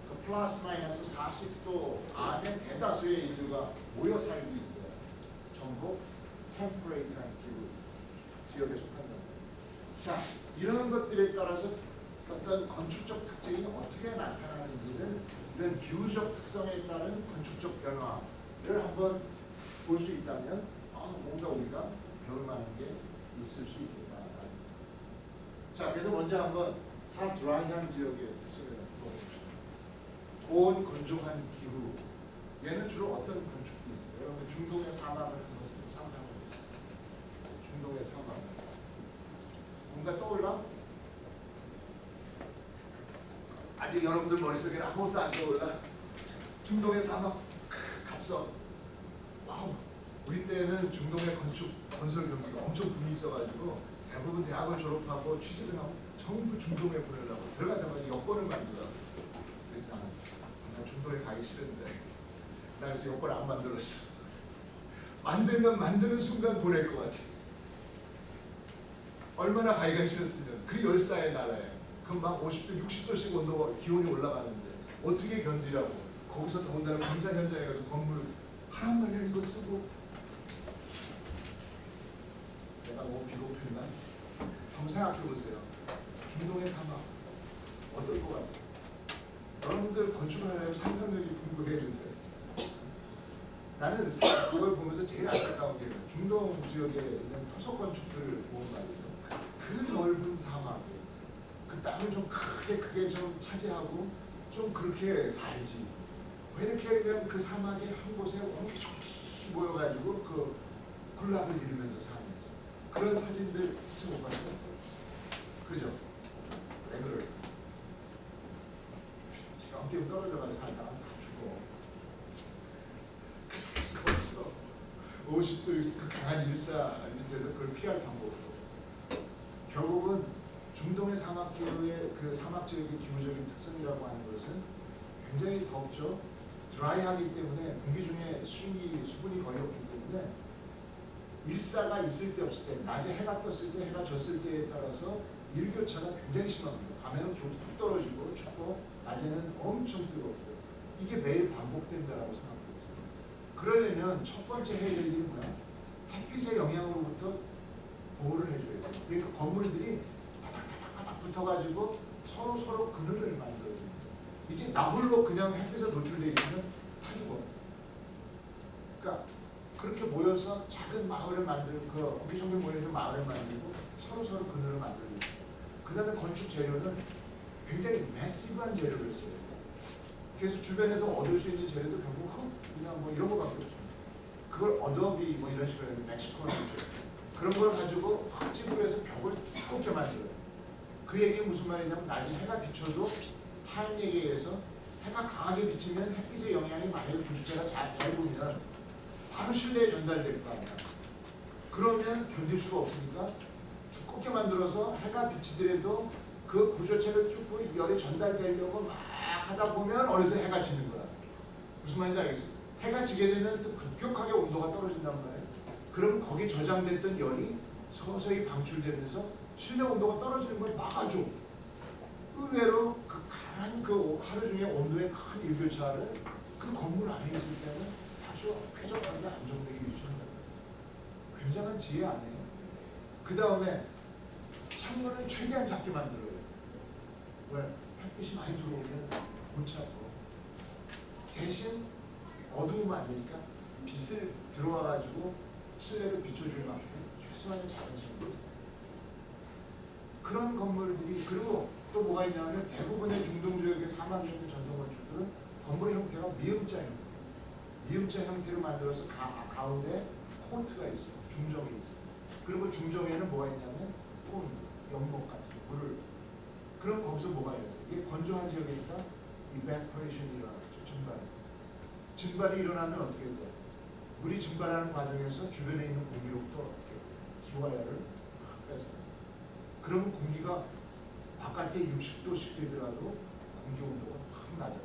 그 플러스 마이너스 40도 안에 대다수의 인류가 모여 살고 있어요. 전부 템퍼레이트한 지역에 속한다. 자, 이런 것들에 따라서 어떤 건축적 특징이 어떻게 나타나는지를 이런 기후적 특성에 따른 건축적 변화를 한번 볼 수 있다면 뭔가 우리가 배울 만한 게 있을 수 있겠다. 자, 그래서 먼저 한번 핫 드라이한 지역의 특징을 보봅시다. 고온 건조한 기후. 얘는 주로 어떤 건축이 있어요? 여러분 중동의 사막을 상상해 보세요. 중동의 사막. 뭔가 떠올라? 아직 여러분들 머릿속에는 아무것도 안 떠올라? 중동의 사막 갔어. 와우. 우리 때는 중동의 건설 경기가 엄청 붐이 있어가지고 대부분 대학을 졸업하고 취직을 하고 전부 중동에 보내려고 들어가자마자 여권을 만들더라고. 그래서 나 중동에 가기 싫은데 나 그래서 여권 안 만들었어. 만들면 만드는 순간 보낼 것 같아. 얼마나 가기가 싫었으면 그 열사의 나라에 그럼 막 50도 60도씩 온도가 기온이 올라가는데 어떻게 견디라고. 거기서 더군다나 공사 현장에 가서 건물 하나만 이거 쓰고 내가 너무 비겁했나? 한번 생각해 보세요. 중동의 사막 어떨 것 같아요? 여러분들 건축을 하려면 상상력이 풍부해야 된다. 나는 그걸 보면서 제일 안타까운 게 중동 지역에 있는 토속 건축들을 보면 말이죠. 그 넓은 사막에 그 땅을 좀 크게 좀 차지하고 좀 그렇게 살지. 왜 이렇게 그냥 그 사막의 한 곳에 옹기종기 모여가지고 그 군락을 이루면서 사는지. 그런 사진들 혹시 못 봤어요? 그죠? 왜 그럴까? 지렁 떨어져가지고 살다가 다 죽어. 그 살 수가 없어. 50도 그 강한 일사 밑에서 그걸 피할 방법도 없고. 결국은 중동의 사막 기후의 그 사막 지역의 기후적인 특성이라고 하는 것은 굉장히 덥죠. 드라이하기 때문에 공기 중에 수분이 거의 없기 때문에 일사가 있을 때 없을 때, 낮에 해가 떴을 때, 해가 졌을 때에 따라서 일교차가 굉장히 심합니다. 밤에는 기온이 툭 떨어지고 춥고 낮에는 엄청 뜨겁고 이게 매일 반복된다라고 생각해보세요. 그러려면 첫 번째 해야 될 일은 뭐야? 햇빛의 영향으로부터 보호를 해줘야 돼요. 그러니까 건물들이 다닥다닥 붙어가지고 서로 그늘을 만들어요. 이게 나홀로 그냥 햇빛에 노출되어 있으면 타 죽어. 그러니까 그렇게 모여서 작은 마을을 만들고 그 옹기종기 모여있는 마을을 만들고 서로 그늘을 만들고 그 다음에 건축 재료는 굉장히 매시브한 재료를 써요. 그래서 주변에서 얻을 수 있는 재료도 결국 그냥 뭐 이런 거밖에 없어요. 그걸 어도비 뭐 이런 식으로 해서 멕시코는 그런 걸 가지고 흙집으로 해서 벽을 두껍게 만들어요. 그 얘기는 무슨 말이냐면 낮에 해가 비춰도 타임 얘기에 의해서 해가 강하게 비치면 햇빛의 영향이 만약에 구축제가 잘 보면 바로 실내에 전달될 거 아니야. 그러면 견딜 수가 없으니까 두껍게 만들어서 해가 비치더라도 그 구조체를 쭉 열이 전달되려고 막 하다 보면 어느새 해가 지는 거야. 무슨 말인지 알겠어요? 해가 지게 되면 또 급격하게 온도가 떨어진단 말이에요. 그럼 거기 저장됐던 열이 서서히 방출되면서 실내 온도가 떨어지는 걸 막아줘. 의외로 그 강한 그 하루 중에 온도의 큰 일교차를 그 건물 안에 있을 때는 아주 쾌적하게 안정되게 유지한다. 굉장한 지혜 아니에요? 그 다음에 창문을 최대한 작게 만들어요. 왜? 햇빛이 많이 들어오면 골치 아파. 대신 어두우면 안 되니까 빛을 들어와가지고 실내를 비춰줄 만큼 최소한의 작은 창문. 그런 건물들이 그리고 또 뭐가 있냐면 대부분의 중동 지역의 사막에 있는 전통 건축들은 건물의 형태가 미음자 형태로 만들어서 가운데 코트가 있어요. 중정이 있어요. 그리고 중정에는 뭐가 있냐면 폰, 연못 같은 물을 그럼 거기서 뭐가 있어요? 이게 건조한 지역이니까 evaporation이 일어나죠. 증발이 일어나면 어떻게 돼요? 물이 증발하는 과정에서 주변에 있는 공기로부터 어떻게 기와야를 확 뺏어요. 그럼 공기가 바깥에 60도씩 되더라도 공기 온도가 확 낮아요.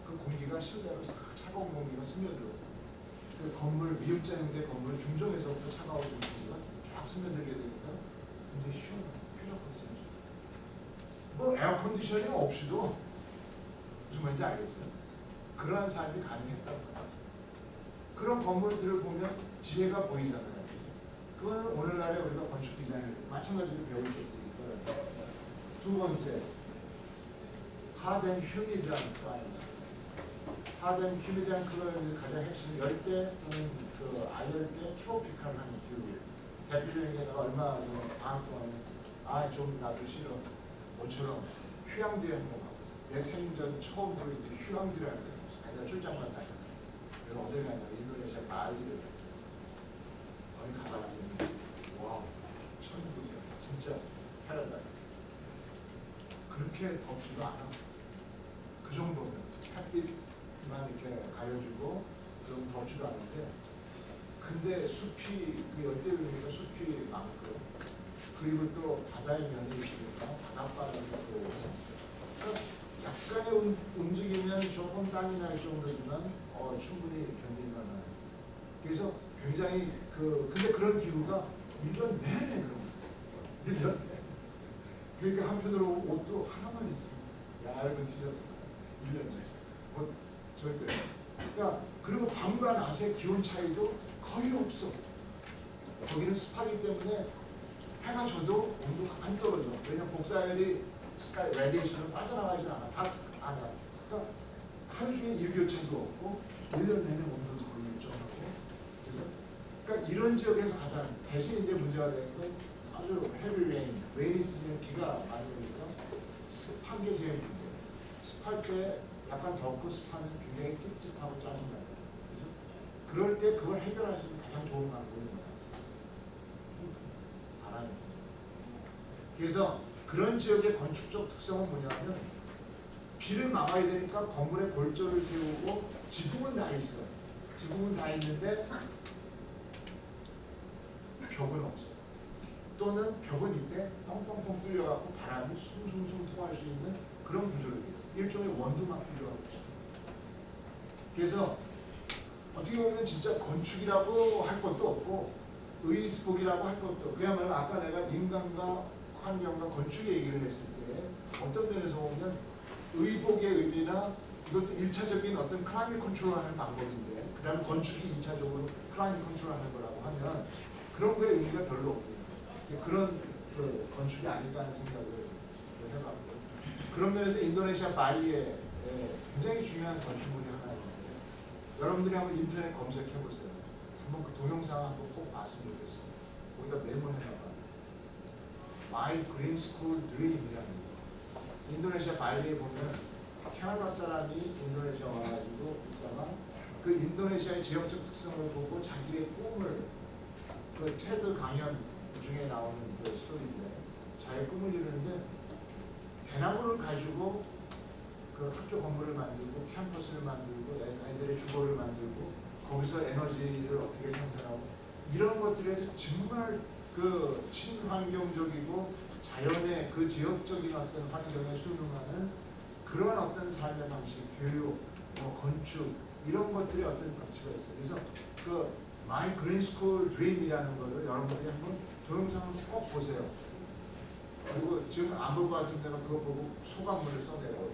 그 공기가 실내로 차가운 공기가 스며들어요. 그 건물, 미음자 형태 건물 중정에서부터 차가운 공기가 쫙 스며들게 되니까 굉장히 시원해요. 쾌적하게 생겨요. 뭐 에어컨디셔닝 없이도 무슨 말인지 알겠어요? 그러한 삶이 가능했다고 생각해요. 그런 건물들을 보면 지혜가 보이잖아요. 그거는 오늘날에 우리가 건축 디자인을 마찬가지로 배울 수 있으니까. 두 번째, 하덴 휴미드한 클라이밋. 하덴 휴미드한 클라이밋의 가장 핵심 열대 또는 그 아열대 트로피칼한 기후. 대표적인 게 내가 얼마 전에 방학 동안에 좀 나도 싫어. 모처럼 휴양지를 한번 가보자. 내 생전 처음으로 이제 휴양지를 할 때 내가 출장만 다녔다. 그래서 어딜 가냐 인도네시아 발리를 거기 가봤는데 와 천국이야. 진짜 패러다이스. 그렇게 덥지도 않아. 그 정도면 햇빛만 이렇게 가려주고 좀 덥지도 않은데 근데 숲이 그 열대우니까 숲이 많고 그리고 또 바다의 면이 있으니까 바닷바람이 들어오고 그러니까 약간의 움직이면 조금 땀이 날 정도지만 충분히 견딜만한. 그래서 굉장히 근데 그런 기후가 1년 내내 그런 거예요. 1년 내내. 그러니까 한편으로 옷도 하나만 있어요. 얇은 티셔츠 1년 내내. 뭐 절대. 그러니까 그리고 밤과 낮의 기온 차이도 거의 없어. 거기는 습하기 때문에 해가 져도 온도가 안 떨어져. 왜냐면 복사열이 스카이 레디에이션은 빠져나가지 않아. 다 안 와. 그러니까 하루 중에 일교차도 없고 1년 내내 온도도 거의 일정하고. 그러니까 이런 지역에서 가장 대신 이제 문제가 되는 건 아주 헤비 레인이 있으면 비가 많이 오니까 습한 게 제일 문제예요. 습할 때 약간 덥고 습하면 굉장히 찝찝하고 짜증나요. 그죠? 그럴 때 그걸 해결할 수 있는 가장 좋은 방법이 뭐야? 바람이. 그래서 그런 지역의 건축적 특성은 뭐냐면 비를 막아야 되니까 건물에 골조를 세우고 지붕은 다 있어요. 지붕은 다 있는데 벽은 없어요. 또는 벽은 이때 뻥뻥뻥 뚫려갖고 바람이 숭숭숭 통할 수 있는 그런 구조를 해요. 일종의 원두막 구조라고 있어요. 그래서 어떻게 보면 진짜 건축이라고 할 것도 없고 의스복이라고 할 것도 없고 그야말로 아까 내가 인간과 환경과 건축의 얘기를 했을 때 어떤 면에서 보면 의복의 의미나 이것도 1차적인 어떤 클라이밋 컨트롤하는 방법인데 그 다음에 건축이 2차적으로 클라이밋 컨트롤하는 거라고 하면 그런 거에 의미가 별로 없고요. 그런 건축이 아닐까 하는 생각을 해봤고 그런 면에서 인도네시아 발리에 굉장히 중요한 건축물이 하나 있는데 여러분들이 한번 인터넷 검색해보세요. 한번 그 동영상 한번 꼭 봤으면 좋겠어요. 거기다 메모해놔봐. My Green School Dream이라는 거. 인도네시아 발리에 보면 캐나다 사람이 인도네시아 와가지고 있다가 그 인도네시아의 지역적 특성을 보고 자기의 꿈을 그 테드 강연 중에 나오는 그 스토리인데 자기의 꿈을 이루는데 대나무를 가지고 그 학교 건물을 만들고 캠퍼스를 만들고 애들의 주거를 만들고 거기서 에너지를 어떻게 생산하고 이런 것들에서 정말 그 친환경적이고 자연의 그 지역적인 어떤 환경에 순응하는 그런 어떤 삶의 방식, 교육, 건축 이런 것들의 어떤 가치가 있어요. 그래서 그 My Green School Dream이라는 거를 여러분들이 한번 동영상을 꼭 보세요. 그리고 지금 안 볼 것 같은 데는 그거 보고 소감문을 써내라고.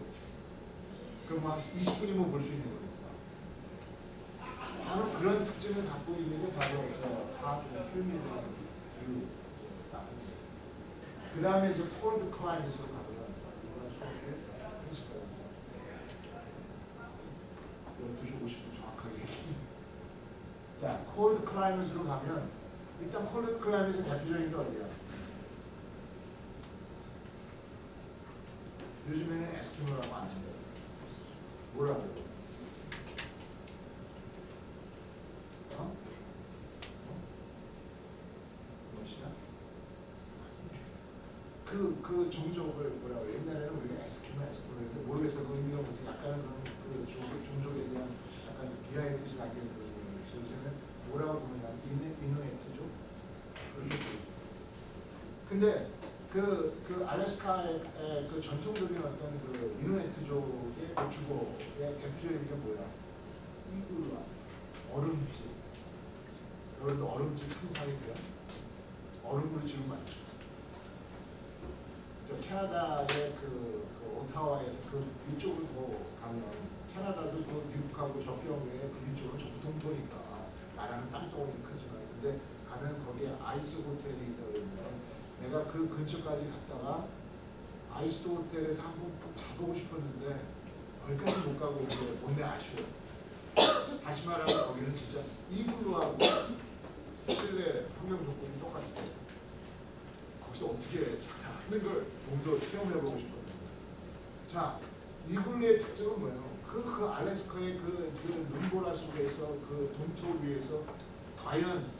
그럼 한 20분이면 볼 수 있는 거니까. 바로 그런 특징을 갖고 있는 게 바로 저 필름이라는 뷰. 그 다음에 이제 콜드 클라이밋으로 가면 이거는 수업에 했을 거예요. 12시 50분 정확하게 자, 콜드 클라이밋으로 가면 일단 콜드 클라이밋의 대표적인 게 어디야? 요즘에는 에스키모라고 안 쓴다. 뭐라고? 무엇이야? 그 종족을 뭐라고 옛날에는 우리가 에스키모 했는데 모르겠어. 그 의미가 뭐지? 약간은 그 종족에 대한 약간 비하의 뜻이 담긴 그 요새는 뭐라고 부르냐? 이누이트족? 근데 그 알래스카의 그 전통적인 어떤 그 이누이트족의 그 주거의 대표적인 게 뭐야? 이글루와 얼음집. 여러분도 얼음집 상상이 돼요? 얼음으로 지은 맞죠? 저 캐나다의 그 오타와에서 그쪽으로 더 가면 캐나다도 그 미국하고 접경에 그 위쪽으로 전부 동토니까 나라는 땅덩어리 크지만 근데 가면 거기에 아이스 호텔이 있다고 그러면 내가 그 근처까지 갔다가 아이스 호텔에서 한번 푹 자보고 싶었는데 거기까지 못 가고 이제 못내 아쉬워. 다시 말하면 거기는 진짜 이글루하고 실내 환경 조건이 똑같아. 거기서 어떻게 하는 걸 보면서 체험해보고 싶거든요. 자, 이글루의 특징은 뭐예요? 그 알래스카의 그 눈보라 속에서 그 동토 위에서 과연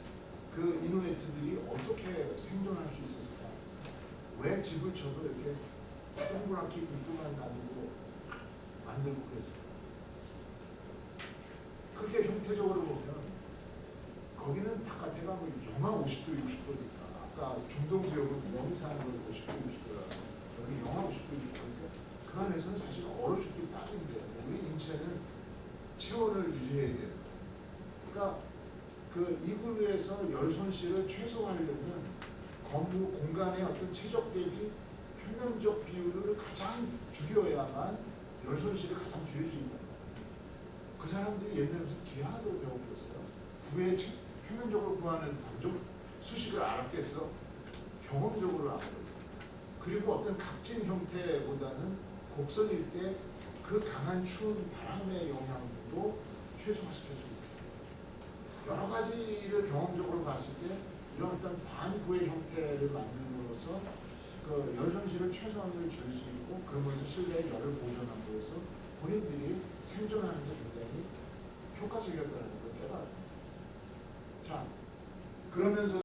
그 이누이트들이 어떻게 생존할 수 있었을까? 왜 집을 쳐도 이렇게 동그랗게 굴뚝만 만들고 그랬을까? 그게 형태적으로 보면 거기는 바깥에 가면 영하 50도, 60도니까 아까 중동 지역은 영상 50도, 60도라 여기 영하 50도, 60도니까 그 안에서는 사실 얼어 죽기 딱인데 우리 인체는 체온을 유지해야 돼요. 그러니까 그 이글루에서 열 손실을 최소화하려면 건물 공간의 어떤 최적 대비 평면적 비율을 가장 줄여야만 열 손실을 가장 줄일 수 있다. 그 사람들이 옛날에 무슨 기하를 배웠겠어요? 구의 평면적으로 구하는 방정 수식을 알았겠어? 경험적으로 알아요. 그리고 어떤 각진 형태보다는 곡선일 때 그 강한 추운 바람의 영향도 최소화시킬 수 있어요. 여러 가지를 경험적으로 봤을 때 이런 어떤 반구의 형태를 만들므로써 그 열 손실을 최소한으로 줄일 수 있고 그러면서 실내의 열을 보존함으로써 본인들이 생존하는 데 굉장히 효과적이었다는 걸 깨달아요. 자, 그러면서